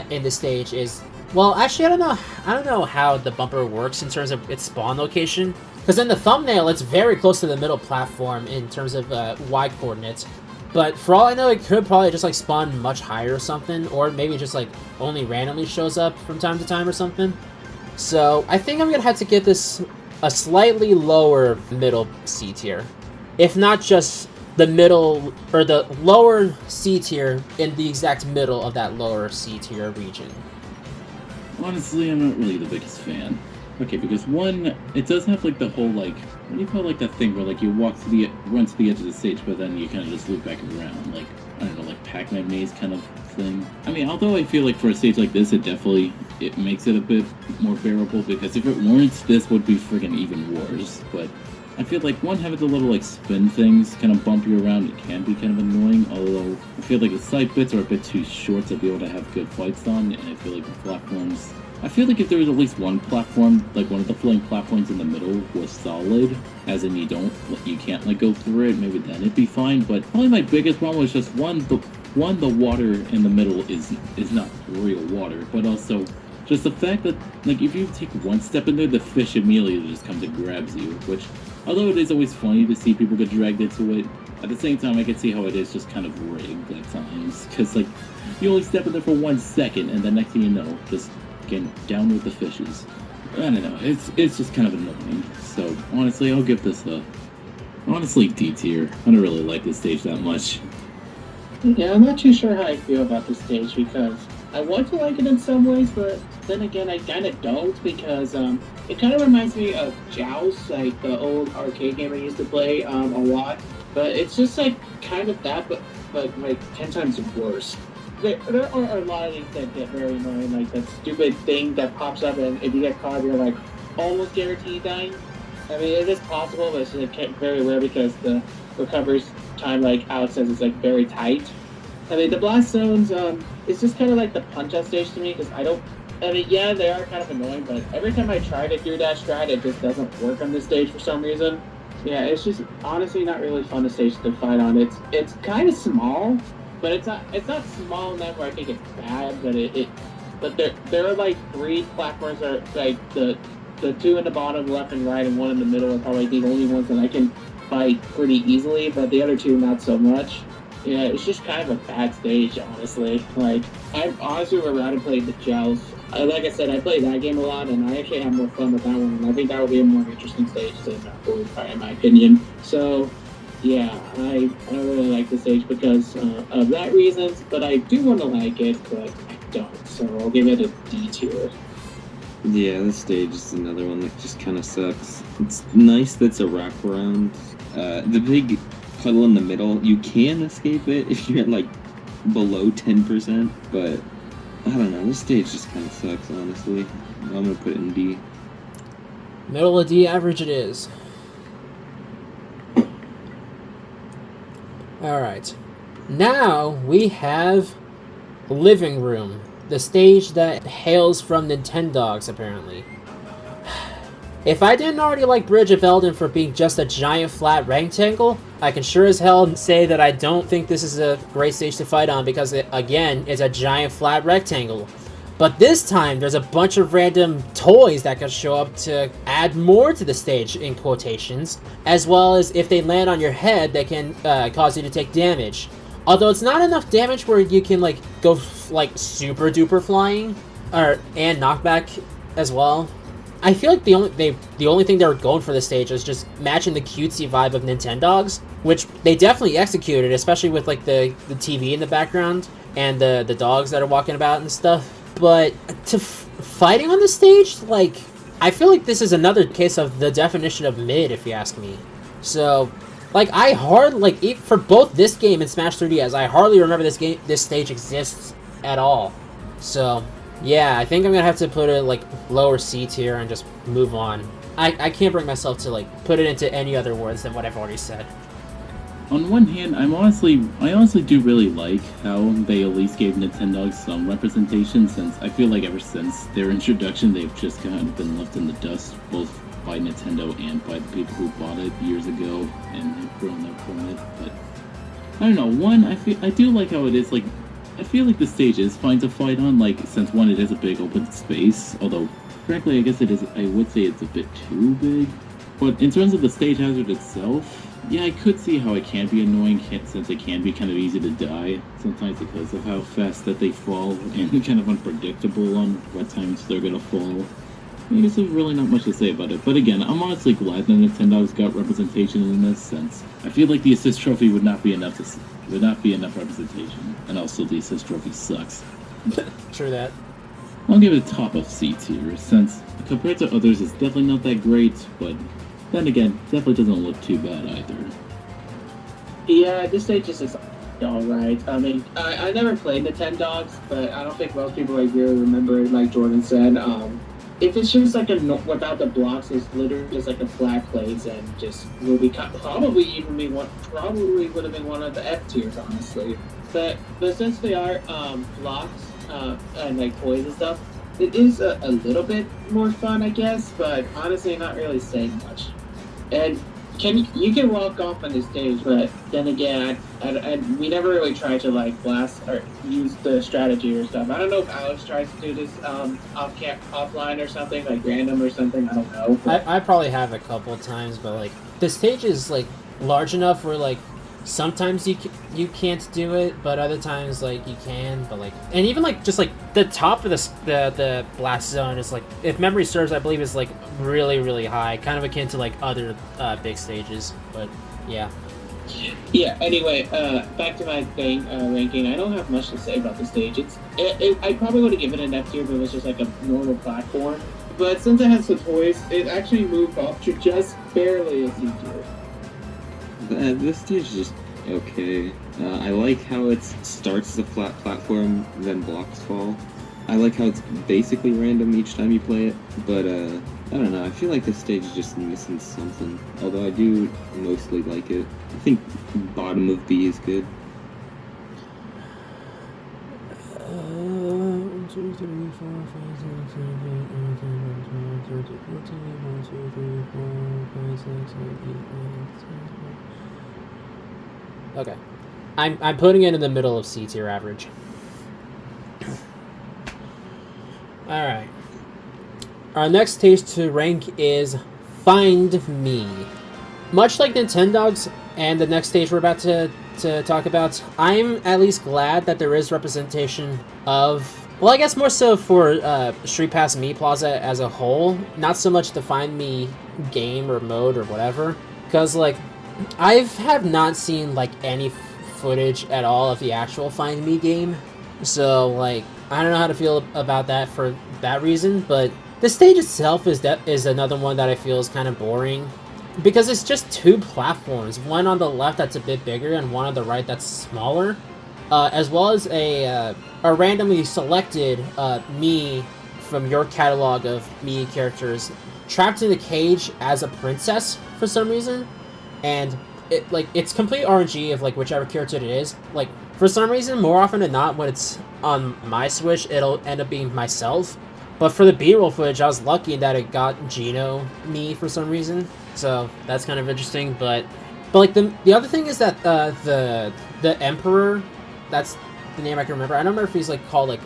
in this stage is, well, actually I don't know how the bumper works in terms of its spawn location. Because in the thumbnail, it's very close to the middle platform in terms of Y coordinates. But for all I know, it could probably just like spawn much higher or something, or maybe just like only randomly shows up from time to time or something. So I think I'm gonna have to give this a slightly lower middle C tier, if not just the middle or the lower C tier in the exact middle of that lower C tier region. Honestly, I'm not really the biggest fan. Okay, because one, it does have like the whole like, what do you call like that thing where like you run to the edge of the stage, but then you kind of just loop back around, like, I don't know, like Pac-Man maze kind of thing. I mean, although I feel like for a stage like this, it makes it a bit more bearable, because if it weren't, this would be friggin' even worse. But I feel like one, having the little like spin things kind of bump you around, it can be kind of annoying, although I feel like the side bits are a bit too short to be able to have good fights on, and I feel like the platforms, I feel like if there was at least one platform, like one of the floating platforms in the middle was solid, as in you can't like go through it, maybe then it'd be fine. But probably my biggest problem was just the water in the middle is not real water, but also just the fact that like if you take one step in there, the fish immediately just comes and grabs you, which, although it is always funny to see people get dragged into it, at the same time I can see how it is just kind of rigged at times, because like you only step in there for 1 second and the next thing you know, just getting down with the fishes. I don't know. It's just kind of annoying. So honestly, I'll give this a D tier. I don't really like this stage that much. Yeah, I'm not too sure how I feel about this stage because I want to like it in some ways, but then again, I kind of don't because it kind of reminds me of Joust, like the old arcade game I used to play a lot. But it's just like kind of that, but like 10 times worse. There are a lot of things that get very annoying, like that stupid thing that pops up, and if you get caught, you're like almost guaranteed dying. I mean, it is possible, but it's like very rare because the recovery time, like Alex says, is like very tight. I mean, the blast zones, it's just kind of like the punch-out stage to me because I mean, yeah, they are kind of annoying, but every time I try to do that strat, it just doesn't work on this stage for some reason. Yeah, it's just honestly not really fun to stage to fight on. It's kind of small, but it's not small enough where I think it's bad. But there are like 3 platforms that are like the 2 in the bottom, left and right, and 1 in the middle are probably the only ones that I can fight pretty easily. But the other 2 not so much. Yeah, it's just kind of a bad stage, honestly. Like I honestly would rather play the Joust. Like I said, I played that game a lot, and I actually have more fun with that one. And I think that would be a more interesting stage than Bullet Fight, in my opinion. So, yeah, I don't really like the stage because of that reasons, but I do want to like it, but I don't. So I'll give it a D tier. Yeah, this stage is another one that just kind of sucks. It's nice that it's a wraparound. The big puddle in the middle, you can escape it if you're at like below 10%, but I don't know, this stage just kind of sucks, honestly. I'm gonna put it in D. Middle of D average it is. Alright. Now we have Living Room, the stage that hails from Nintendogs, apparently. If I didn't already like Bridge of Eldin for being just a giant flat rectangle, I can sure as hell say that I don't think this is a great stage to fight on because it, again, is a giant flat rectangle. But this time, there's a bunch of random toys that can show up to add more to the stage, in quotations, as well as if they land on your head, they can cause you to take damage. Although it's not enough damage where you can like go like super duper flying, and knockback as well. I feel like the only thing they were going for this stage was just matching the cutesy vibe of Nintendogs, which they definitely executed, especially with like the TV in the background and the dogs that are walking about and stuff. But fighting on the stage, like, I feel like this is another case of the definition of mid, if you ask me. So, like, for both this game and Smash 3DS, I hardly remember this stage exists at all. So, yeah, I think I'm gonna have to put it like lower C tier and just move on. I can't bring myself to like put it into any other words than what I've already said. On one hand, I honestly do really like how they at least gave Nintendo some representation, since I feel like ever since their introduction, they've just kind of been left in the dust, both by Nintendo and by the people who bought it years ago and have grown up from it. But I don't know. One, I do like how it is like. I feel like the stage is fine to fight on, like, since one, it is a big open space, although, frankly, I guess I would say it's a bit too big. But in terms of the stage hazard itself, yeah, I could see how it can be annoying, since it can be kind of easy to die, sometimes because of how fast that they fall, and kind of unpredictable on what times they're gonna fall. I guess there's really not much to say about it, but again, I'm honestly glad that Nintendo's got representation in this sense. I feel like the assist trophy would not be enough representation, and also the assist trophy sucks. True that. I'll give it a top of C tier, since compared to others, it's definitely not that great, but then again, definitely doesn't look too bad either. Yeah, this stage is just alright. I mean, I never played Nintendogs, but I don't think most people like really remember it, like Jordan said. If it's just like without the blocks, it's literally just like a flat place, and just will be probably would have been one of the F tiers, honestly. But since they are blocks and like toys and stuff, it is a little bit more fun, I guess. But honestly, not really saying much. And you can walk off on this stage, but then again, we never really tried to like blast or use the strategy or stuff. I don't know if Alex tries to do this offline or something, like random or something. I don't know. I probably have a couple times, but like the stage is like large enough where like sometimes you can't do it, but other times like you can. But like, and even like just like the top of the blast zone is like, if memory serves, I believe is like really high, kind of akin to like other big stages. But yeah. Yeah. Anyway, back to my thing ranking. I don't have much to say about the stage. I probably would have given it an F tier if it was just like a normal platform. But since it has the toys, it actually moved up to just barely a C tier. This stage is just okay. I like how it starts as a flat platform, then blocks fall. I like how it's basically random each time you play it, but I don't know, I feel like this stage is just missing something. Although I do mostly like it. I think bottom of B is good. 1, 2, 3, 4, 5, 6, 7, 8, 9, 10, 11, 12, 13, 14, 1, 2, 3, 4, 5, 6, 7, 8, 9, 10. Okay. I'm putting it in the middle of C tier average. Alright. Our next stage to rank is Find Me. Much like Nintendogs and the next stage we're about to talk about, I'm at least glad that there is representation of, well, I guess more so for Street Pass Me Plaza as a whole, not so much the Find Me game or mode or whatever, because like I have not seen like any footage at all of the actual Find Me game, so like I don't know how to feel about that for that reason. But the stage itself is another one that I feel is kind of boring, because it's just two platforms, one on the left that's a bit bigger and one on the right that's smaller, as well as a randomly selected me from your catalog of me characters trapped in a cage as a princess for some reason. And it's complete RNG of like whichever character it is. Like for some reason, more often than not, when it's on my Switch, it'll end up being myself. But for the B-roll footage, I was lucky that it got Gino me for some reason. So that's kind of interesting. But like the other thing is that the Emperor, that's the name I can remember. I don't remember if he's like called like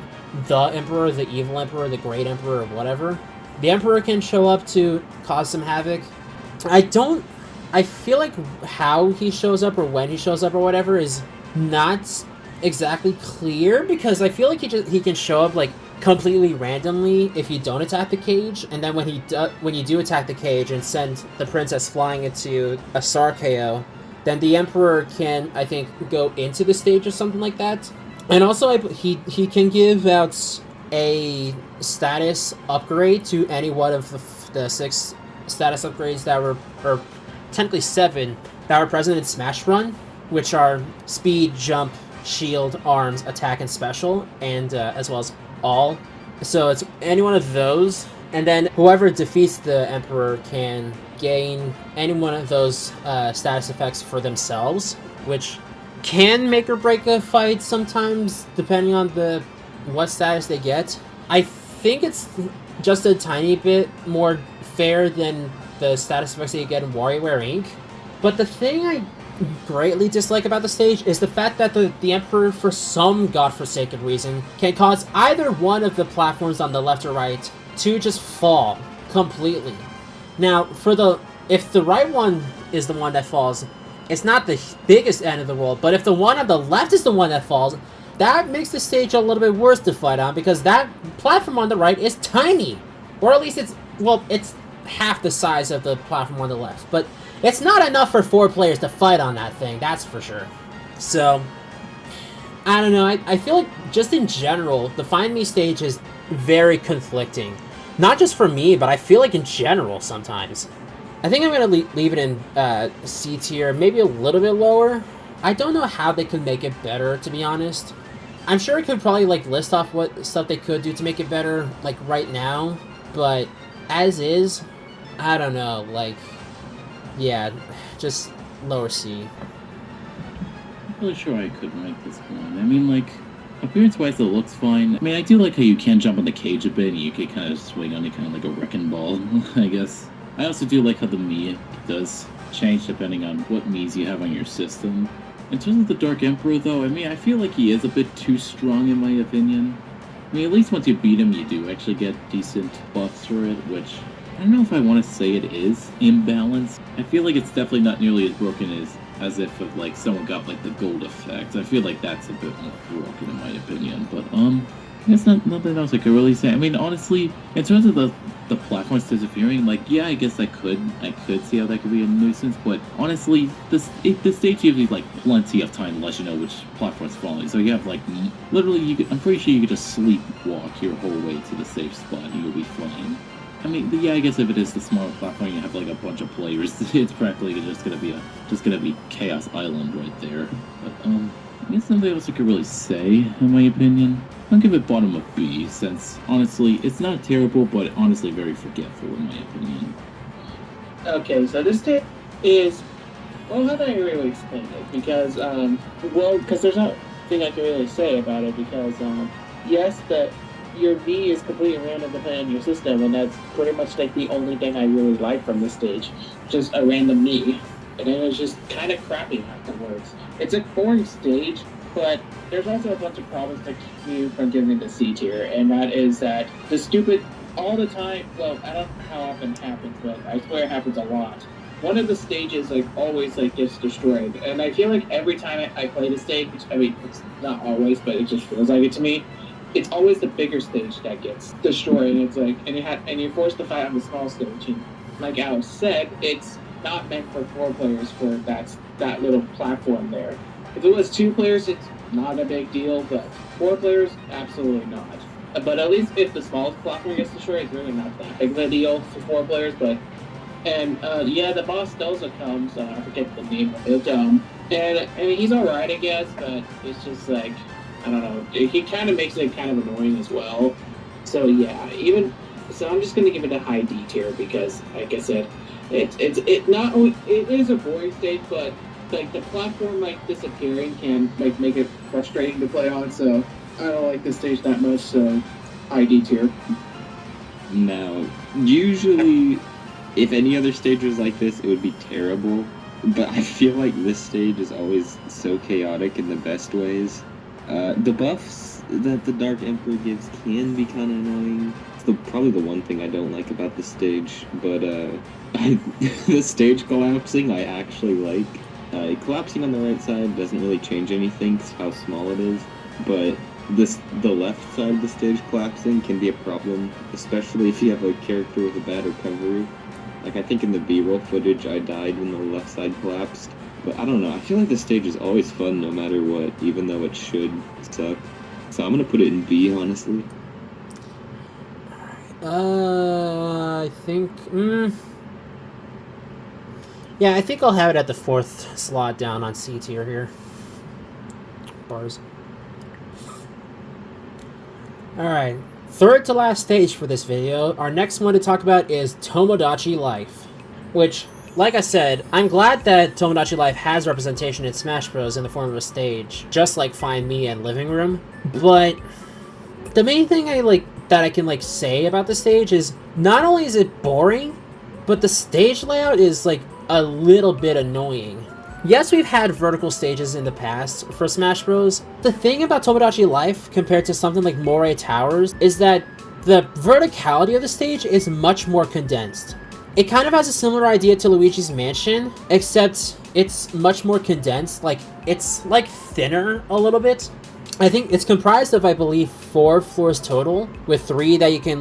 the Emperor, the Evil Emperor, the Great Emperor, or whatever. The Emperor can show up to cause some havoc. I feel like how he shows up or when he shows up or whatever is not exactly clear, because I feel like he can show up like completely randomly if you don't attack the cage, and then when you do attack the cage and send the princess flying into a SAR KO, then the Emperor can, I think, go into the stage or something like that. And also he can give out a status upgrade to any one of the 6 status upgrades that were, or technically 7, that were present in Smash Run, which are speed, jump, shield, arms, attack, and special, and as well as all. So it's any one of those, and then whoever defeats the Emperor can gain any one of those status effects for themselves, which can make or break a fight sometimes, depending on what status they get. I think it's just a tiny bit more fair than the status effects that you get in WarioWare Inc. But the thing I greatly dislike about the stage is the fact that the Emperor, for some godforsaken reason, can cause either one of the platforms on the left or right to just fall completely. Now, if the right one is the one that falls, it's not the biggest end of the world, but if the one on the left is the one that falls, that makes the stage a little bit worse to fight on, because that platform on the right is tiny. Or at least it's half the size of the platform on the left. But it's not enough for 4 players to fight on that thing, that's for sure. So, I don't know, I feel like just in general, the Find Me stage is very conflicting. Not just for me, but I feel like in general sometimes. I think I'm going to leave it in C tier, maybe a little bit lower. I don't know how they could make it better, to be honest. I'm sure it could probably like list off what stuff they could do to make it better, like right now. But as is, I don't know, like, yeah, just lower C. I'm not really sure I could rank this one. I mean, like, appearance-wise, it looks fine. I mean, I do like how you can jump on the cage a bit, and you can kind of swing on it, kind of like a wrecking ball, I guess. I also do like how the Mii does change depending on what Miis you have on your system. In terms of the Dark Emperor, though, I mean, I feel like he is a bit too strong, in my opinion. I mean, at least once you beat him, you do actually get decent buffs for it, which I don't know if I want to say it is imbalanced. I feel like it's definitely not nearly as broken as as if like someone got like the gold effect. I feel like that's a bit more broken in my opinion. But I guess nothing else I could really say. I mean, honestly, in terms of the platforms disappearing, like, yeah, I guess I could see how that could be a nuisance. But honestly, the stage gives you like plenty of time to let you know which platform's falling. So you have like literally, I'm pretty sure you could just sleepwalk your whole way to the safe spot and you'll be fine. I mean, yeah, I guess if it is the smaller platform, you have like a bunch of players. It's practically just gonna be Chaos Island right there. But I guess nothing else I could really say, in my opinion. I'll give it bottom of B, since honestly, it's not terrible, but honestly very forgetful in my opinion. Okay, so this tip is, well, how do I really explain it? Because, because there's nothing I can really say about it, because, yes, your V is completely random depending on your system, and that's pretty much like the only thing I really like from this stage. Just a random knee. And then it's just kind of crappy afterwards. It's a boring stage, but there's also a bunch of problems that keep you from giving it the C tier, and that is that the stupid, all the time, well, I don't know how often it happens, but I swear it happens a lot. One of the stages, like, always, like, gets destroyed, and I feel like every time I play the stage, which, I mean, it's not always, but it just feels like it to me, it's always the bigger stage that gets destroyed, and it's like, and you're forced to fight on the small stage, and like Alex said, it's not meant for 4 players for that little platform there. If it was 2 players, it's not a big deal, but 4 players, absolutely not. But at least if the smallest platform gets destroyed, it's really not that big of a deal for 4 players, but... And, yeah, the boss Doza comes, I forget the name of it, and I mean, he's alright, I guess, but it's just like, I don't know, he kind of makes it kind of annoying as well. So, yeah, so I'm just gonna give it a high D tier, because, like I said, it is a boring stage, but like the platform like disappearing can like make it frustrating to play on, so I don't like this stage that much, so high D tier. Now, usually, if any other stage was like this, it would be terrible, but I feel like this stage is always so chaotic in the best ways. The buffs that the Dark Emperor gives can be kind of annoying. It's probably the one thing I don't like about this stage, but the stage collapsing I actually like. Collapsing on the right side doesn't really change anything because how small it is, but the left side of the stage collapsing can be a problem, especially if you have a character with a bad recovery. Like, I think in the B-roll footage I died when the left side collapsed, but I don't know, I feel like the stage is always fun no matter what, even though it should suck. So I'm gonna put it in B, honestly. I think... Yeah, I think I'll have it at the 4th slot down on C tier here. Bars. Alright, 3rd to last stage for this video. Our next one to talk about is Tomodachi Life. Which, like I said, I'm glad that Tomodachi Life has representation in Smash Bros. In the form of a stage, just like Find Me and Living Room. But the main thing that I can say about the stage is not only is it boring, but the stage layout is a little bit annoying. Yes, we've had vertical stages in the past for Smash Bros. The thing about Tomodachi Life compared to something like Moray Towers is that the verticality of the stage is much more condensed. It kind of has a similar idea to Luigi's Mansion, except it's much more condensed. It's thinner a little bit. I think it's comprised of, I believe, 4 floors total, with 3 that you can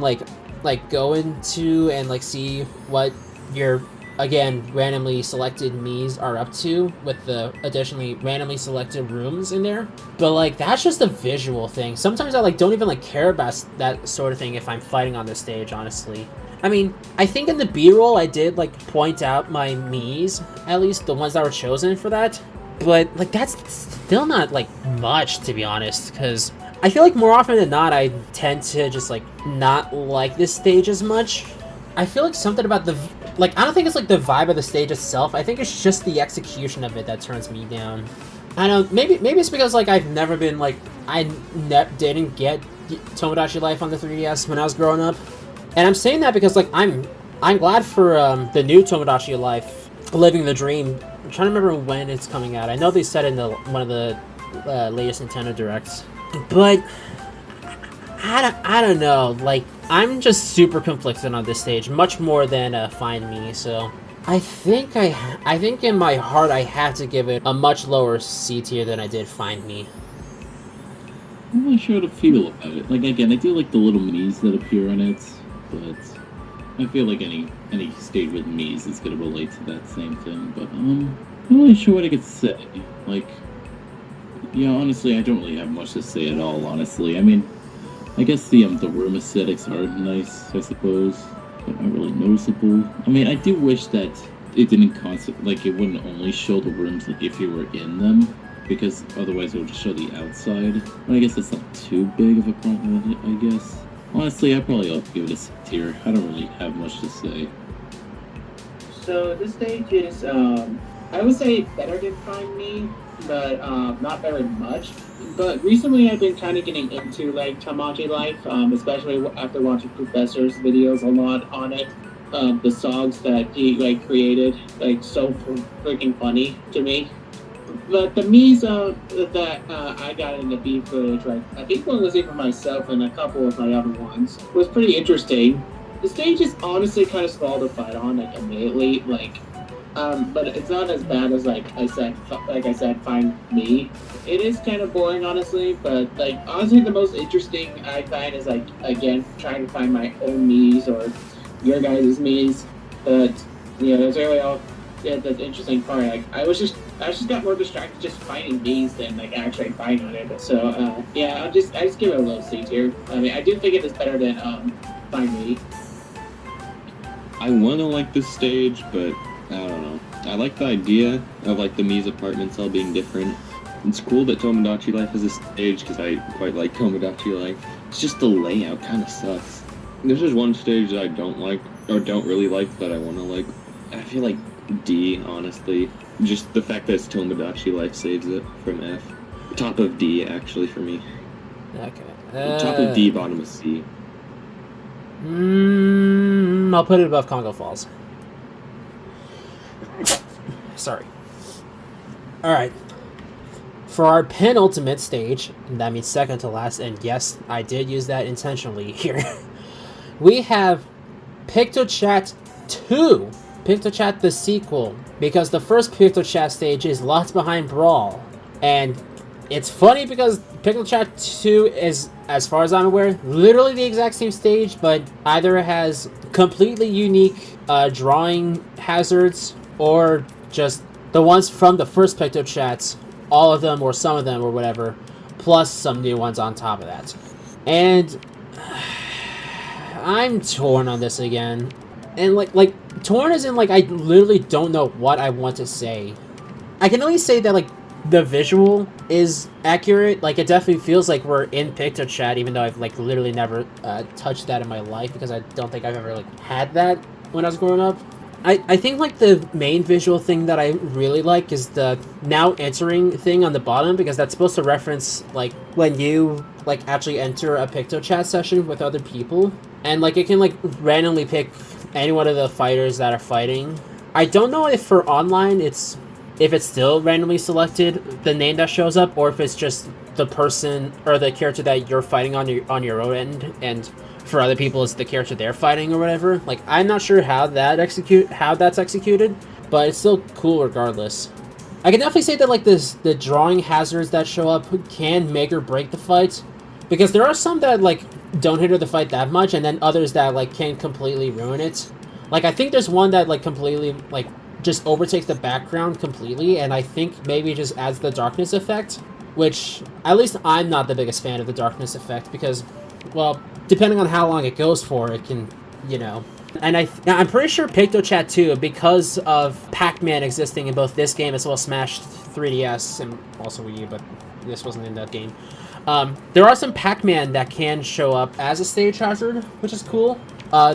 go into and see what your, again, randomly selected Miis are up to, with the additionally randomly selected rooms in there. But that's just a visual thing. Sometimes I don't even care about that sort of thing if I'm fighting on this stage, honestly. I mean, I think in the B-roll I did point out my Miis, at least the ones that were chosen for that. But that's still not much, to be honest, because I feel more often than not I tend to just not like this stage as much. I feel something about the I don't think it's the vibe of the stage itself. I think it's just the execution of it that turns me down. I don't know, maybe it's because I've never been didn't get Tomodachi Life on the 3DS when I was growing up. And I'm saying that because I'm glad for the new Tomodachi Life, Living the Dream. I'm trying to remember when it's coming out. I know they said in one of the latest Nintendo Directs. But I don't know. I'm just super conflicted on this stage, much more than Find Me. So I think in my heart I have to give it a much lower C tier than I did Find Me. I'm not sure how to feel about it. Like, again, I do like the little minis that appear in it, but I feel like any stage with minis is gonna relate to that same thing. But I'm not really sure what I could say. Like, yeah, honestly, I don't really have much to say at all. Honestly, I mean, I guess the room aesthetics are nice, I suppose, but not really noticeable. I mean, I do wish that it didn't it wouldn't only show the rooms like if you were in them, because otherwise it would just show the outside. But I guess that's not too big of a problem, I guess. Honestly, I'd probably give it a C tier. I don't really have much to say. So this stage is, I would say better than Find Me, but not very much. But recently I've been kind of getting into like Tamaji Life, especially after watching Professor's videos a lot on it. The songs that he like created, like so freaking funny to me. But the memes that I got in the B footage, like I think one was even myself and a couple of my other ones, was pretty interesting. The stage is honestly kind of small to fight on, like immediately, like, but it's not as bad as like I said, Find Me. It is kind of boring, honestly, but like honestly, the most interesting I find is like again trying to find my own me's or your guys' me's. But yeah, that's really all. Yeah, the interesting part. Like I just got more distracted just finding me's than like actually finding it. So yeah, I just give it a low C tier. I mean, I do think it is better than Find Me. I want to like this stage, but I don't know. I like the idea of like the Mii's apartments all being different. It's cool that Tomodachi Life has a stage because I quite like Tomodachi Life. It's just the layout kind of sucks. There's just one stage that I don't like or don't really like that I want to like. I feel like D, honestly. Just the fact that it's Tomodachi Life saves it from F. Top of D, actually, for me. Okay. Top of D, bottom of C. I'll put it above Congo Falls. Sorry. Alright. For our penultimate stage, that means second to last, and yes, I did use that intentionally here, we have PictoChat 2. PictoChat the sequel, because the first PictoChat stage is locked behind Brawl. And it's funny because PictoChat 2 is, as far as I'm aware, literally the exact same stage, but either has completely unique drawing hazards or just the ones from the first PictoChats, all of them or some of them or whatever, plus some new ones on top of that. And I'm torn on this again. And like torn as in like I literally don't know what I want to say. I can only say that like the visual is accurate. Like it definitely feels like we're in PictoChat, even though I've like literally never touched that in my life because I don't think I've ever like had that when I was growing up. I think like the main visual thing that I really like is the now entering thing on the bottom, because that's supposed to reference like when you like actually enter a PictoChat session with other people, and like it can like randomly pick any one of the fighters that are fighting. I don't know if for online if it's still randomly selected the name that shows up, or if it's just the person or the character that you're fighting on your own end, and for other people it's the character they're fighting or whatever. Like I'm not sure how that's executed, but it's still cool regardless. I can definitely say that like the drawing hazards that show up can make or break the fight, because there are some that like don't hinder the fight that much, and then others that like can completely ruin it. Like I think there's one that like completely like just overtakes the background completely, and I think maybe it just adds the darkness effect, which at least I'm not the biggest fan of the darkness effect, because, well, depending on how long it goes for, it can, you know. And I'm pretty sure PictoChat 2, because of Pac-Man existing in both this game as well as Smash 3DS and also Wii U, but this wasn't in that game. There are some Pac-Man that can show up as a stage hazard, which is cool.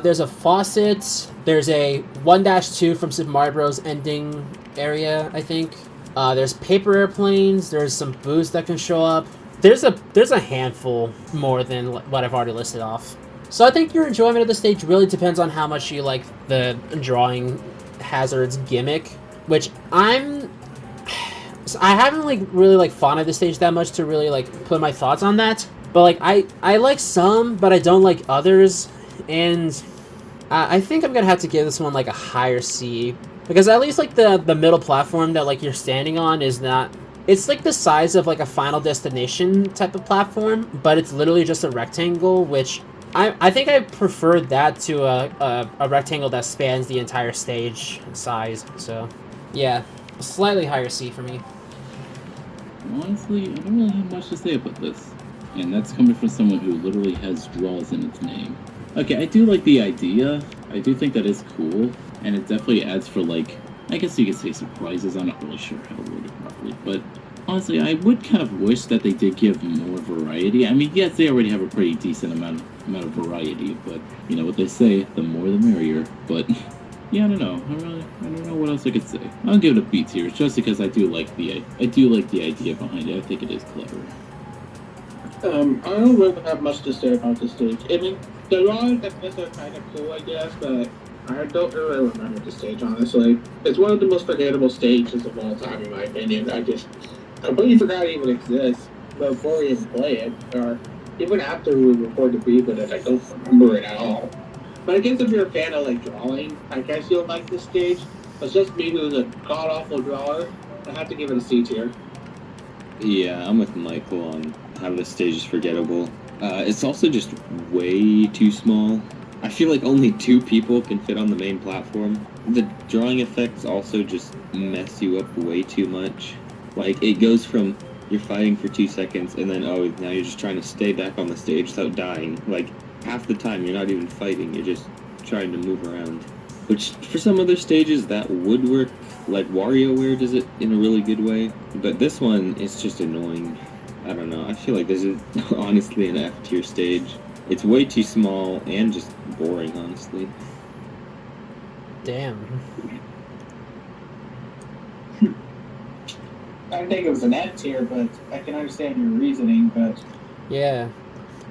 There's a faucet. There's a 1-2 from Super Mario Bros. Ending area, I think. There's paper airplanes. There's some booths that can show up. There's a handful more than what I've already listed off. So I think your enjoyment of the stage really depends on how much you like the drawing hazards gimmick, which I haven't like really like fond of the stage that much to really like put my thoughts on that. But like I like some, but I don't like others. And I think I'm gonna have to give this one like a higher C, Because at least like the middle platform that like you're standing on is not. It's like the size of like a Final Destination type of platform, but it's literally just a rectangle, which I think I prefer that to a rectangle that spans the entire stage size. So, yeah, slightly higher C for me. Honestly, I don't really have much to say about this. And that's coming from someone who literally has draws in its name. Okay, I do like the idea. I do think that is cool. And it definitely adds for, like, I guess you could say surprises. I'm not really sure how to word it properly. But honestly, I would kind of wish that they did give more variety. I mean, yes, they already have a pretty decent amount of variety. But, you know what they say, the more the merrier. But... yeah, I don't know. I don't know what else I could say. I'll give it a B tier, just because I do like the idea behind it. I think it is clever. I don't really have much to say about the stage. I mean, the drawings I guess are kind of cool, I guess, but I don't really remember the stage, honestly. It's one of the most forgettable stages of all time, in my opinion. I just completely forgot it even exists before we even play it, or even after we record the brief with it. I don't remember it at all. But I guess if you're a fan of like drawing, I guess you'll like this stage. But just me, who's a god-awful drawer, I have to give it a C tier. Yeah, I'm with Michael on how this stage is forgettable. It's also just way too small. I feel like only 2 people can fit on the main platform. The drawing effects also just mess you up way too much. Like, it goes from you're fighting for 2 seconds, and then, oh, now you're just trying to stay back on the stage without dying. Like, half the time you're not even fighting, you're just trying to move around. Which, for some other stages, that would work. Like, WarioWare does it in a really good way. But this one is just annoying. I don't know, I feel like this is honestly an F-tier stage. It's way too small and just boring, honestly. Damn. I think it was an F tier, but I can understand your reasoning, but... Yeah.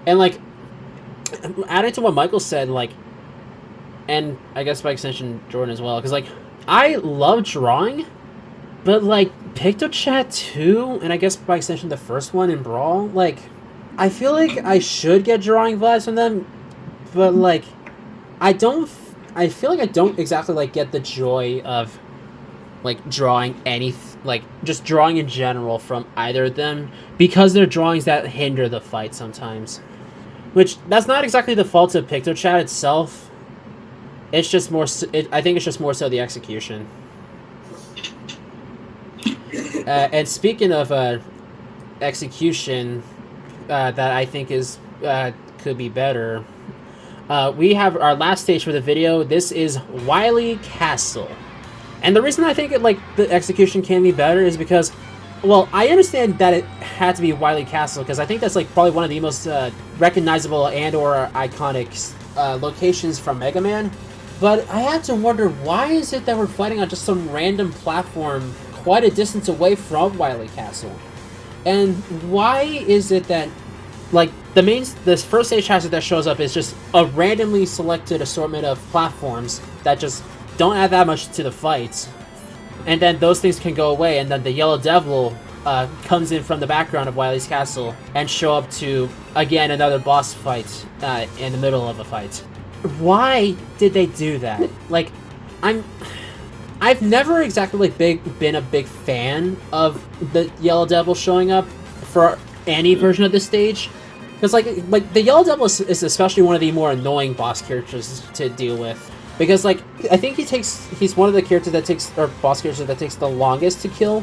And, like, adding to what Michael said, like, and I guess by extension, Jordan as well, because, like, I love drawing, but, like, PictoChat 2, and I guess by extension the first one in Brawl, like, I feel like I should get drawing vibes from them, but, like, I feel like I don't exactly, like, get the joy of, like, drawing like, just drawing in general from either of them, because they're drawings that hinder the fight sometimes. Which, that's not exactly the fault of PictoChat itself. It's just more, I think it's just more so the execution. And speaking of execution, that I think is could be better, we have our last stage for the video. This is Wily Castle. And the reason I think the execution can be better is because, well, I understand that it had to be Wily Castle, because I think that's like probably one of the most recognizable and or iconic locations from Mega Man. But I have to wonder, why is it that we're fighting on just some random platform quite a distance away from Wily Castle? And why is it that, like, this first stage hazard that shows up is just a randomly selected assortment of platforms that just don't add that much to the fight, and then those things can go away, and then the Yellow Devil comes in from the background of Wily's Castle and show up to, again, another boss fight in the middle of a fight. Why did they do that? Like, I've never exactly been a big fan of the Yellow Devil showing up for any version of this stage, because like the Yellow Devil is especially one of the more annoying boss characters to deal with. Because, like, I think he's one of the characters that boss characters that takes the longest to kill,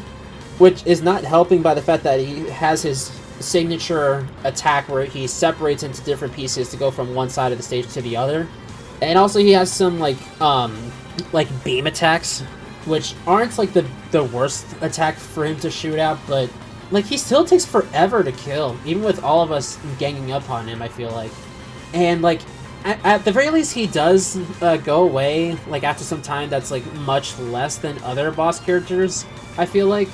which is not helping by the fact that he has his signature attack where he separates into different pieces to go from one side of the stage to the other. And also he has some, like beam attacks, which aren't, like, the worst attack for him to shoot out, but, like, he still takes forever to kill, even with all of us ganging up on him, I feel like. And, like, at the very least, he does go away, like, after some time that's, like, much less than other boss characters, I feel like.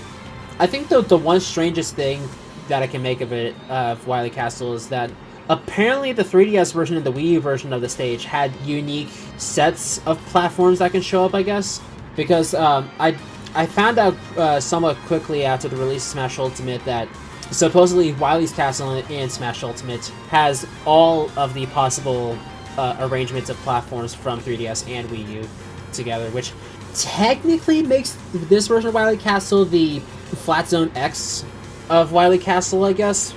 I think the one strangest thing that I can make of it, of Wily Castle, is that apparently the 3DS version and the Wii U version of the stage had unique sets of platforms that can show up, I guess. Because I found out somewhat quickly after the release of Smash Ultimate that supposedly Wily's Castle in Smash Ultimate has all of the possible arrangements of platforms from 3DS and Wii U together, which technically makes this version of Wily Castle the Flat Zone X of Wily Castle, I guess.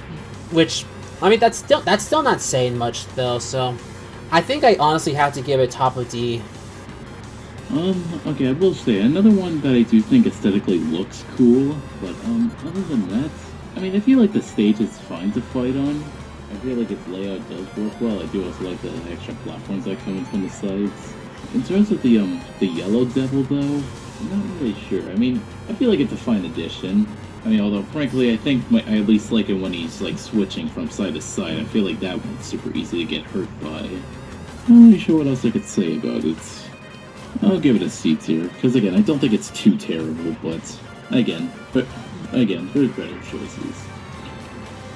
Which, I mean, that's still not saying much though. So, I think I honestly have to give it top of D. Okay, I will say another one that I do think aesthetically looks cool, but other than that, I mean, I feel like the stage is fine to fight on. I feel like its layout does work well. I do also like the extra platforms that come in from the sides. In terms of the Yellow Devil, though, I'm not really sure. I mean, I feel like it's a fine addition. I mean, although, frankly, I think I at least like it when he's, like, switching from side to side. I feel like that one's super easy to get hurt by. I'm not really sure what else I could say about it. I'll give it a C tier, because, again, I don't think it's too terrible, but, again, there's better choices.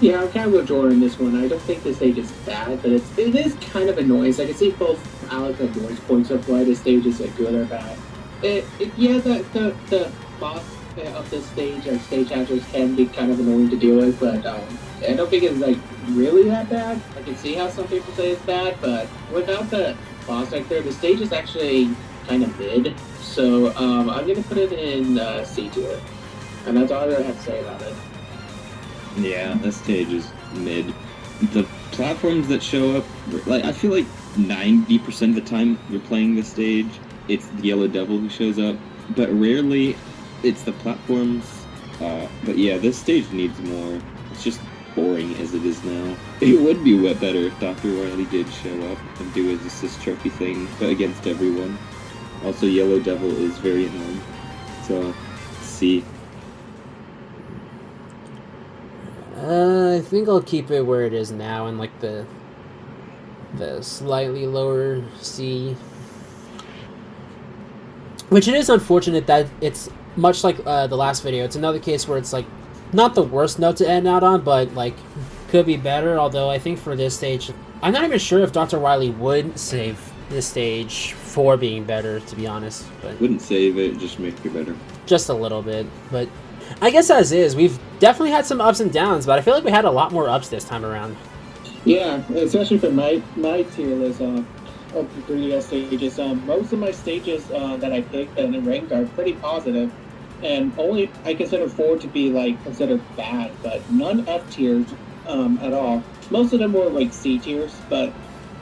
Yeah, I'm kind of with Jordan in this one. I don't think this stage is bad, but it is kind of annoying. So I can see both Alex and Jordan's points of why this stage is good or bad. Yeah, the boss of this stage, like stage hazards, can be kind of annoying to deal with, but I don't think it's like really that bad. I can see how some people say it's bad, but without the boss right there, the stage is actually kind of mid. So I'm gonna put it in C tier, and that's all I really have to say about it. Yeah, this stage is mid. The platforms that show up, like, I feel like 90% of the time you're playing this stage, it's the Yellow Devil who shows up, but rarely it's the platforms. But yeah, this stage needs more. It's just boring as it is now. It would be better if Dr. Wily did show up and do his assist trophy thing, but against everyone. Also, Yellow Devil is very annoying. So, C. I think I'll keep it where it is now, in like the slightly lower C. Which it is unfortunate that it's much like the last video. It's another case where it's like not the worst note to end out on, but like could be better. Although I think for this stage, I'm not even sure if Dr. Wily would save this stage for being better, to be honest. But Wouldn't save it, just make it better. just a little bit. But I guess as is, we've definitely had some ups and downs, but I feel like we had a lot more ups this time around. Yeah, especially for my tier list of the 3DS stages. Most of my stages that I picked and ranked are pretty positive, and only I consider 4 to be like considered bad, but none F tiers at all. Most of them were like C tiers, but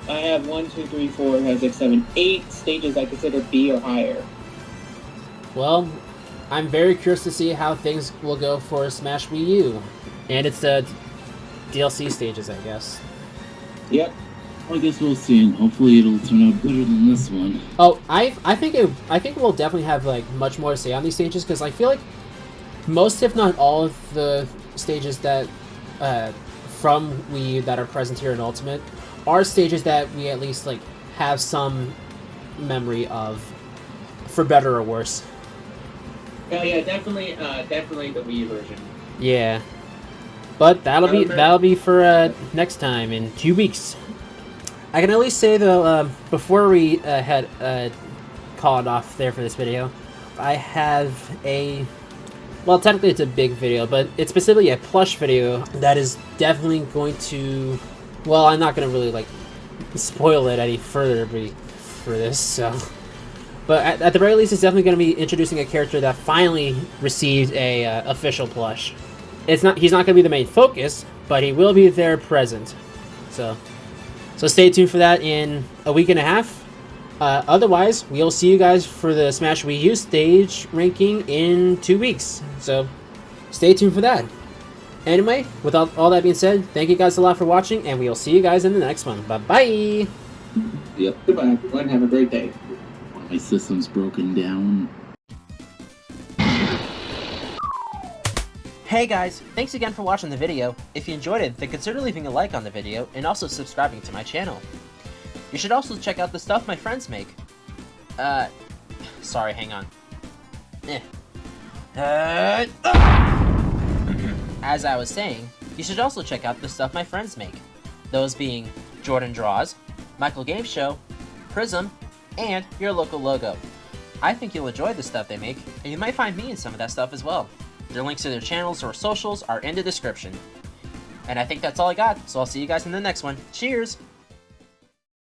I have 1, 2, 3, 4, 5, 6, 7, 8 stages I consider B or higher. Well, I'm very curious to see how things will go for Smash Wii U, and it's the DLC stages, I guess. Yep. Well, I guess we'll see, and hopefully it'll turn out better than this one. Oh, I think we'll definitely have like much more to say on these stages, because I feel like most, if not all, of the stages that from Wii U that are present here in Ultimate are stages that we at least like have some memory of, for better or worse. Oh yeah, definitely the Wii version. Yeah, but that'll be for next time in 2 weeks. I can at least say though, before we call it off there for this video, I have well, technically it's a big video, but it's specifically a plush video that is definitely going to, well, I'm not going to really like spoil it any further for this, so. But at the very least, it's definitely going to be introducing a character that finally received a official plush. He's not going to be the main focus, but he will be there present. So stay tuned for that in a week and a half. Otherwise, we'll see you guys for the Smash Wii U stage ranking in 2 weeks. So stay tuned for that. Anyway, with all that being said, thank you guys a lot for watching, and we'll see you guys in the next one. Bye-bye! Yep. Goodbye, everyone. Have a great day. My system's broken down. Hey guys, thanks again for watching the video. If you enjoyed it, then consider leaving a like on the video and also subscribing to my channel. You should also check out the stuff my friends make. Sorry, hang on. As I was saying, you should also check out the stuff my friends make. Those being JordanDraws, Michael Game Show, Prism, and YourLocalLogo. I think you'll enjoy the stuff they make, and you might find me in some of that stuff as well. Their links to their channels or socials are in the description. And I think that's all I got, so I'll see you guys in the next one. Cheers!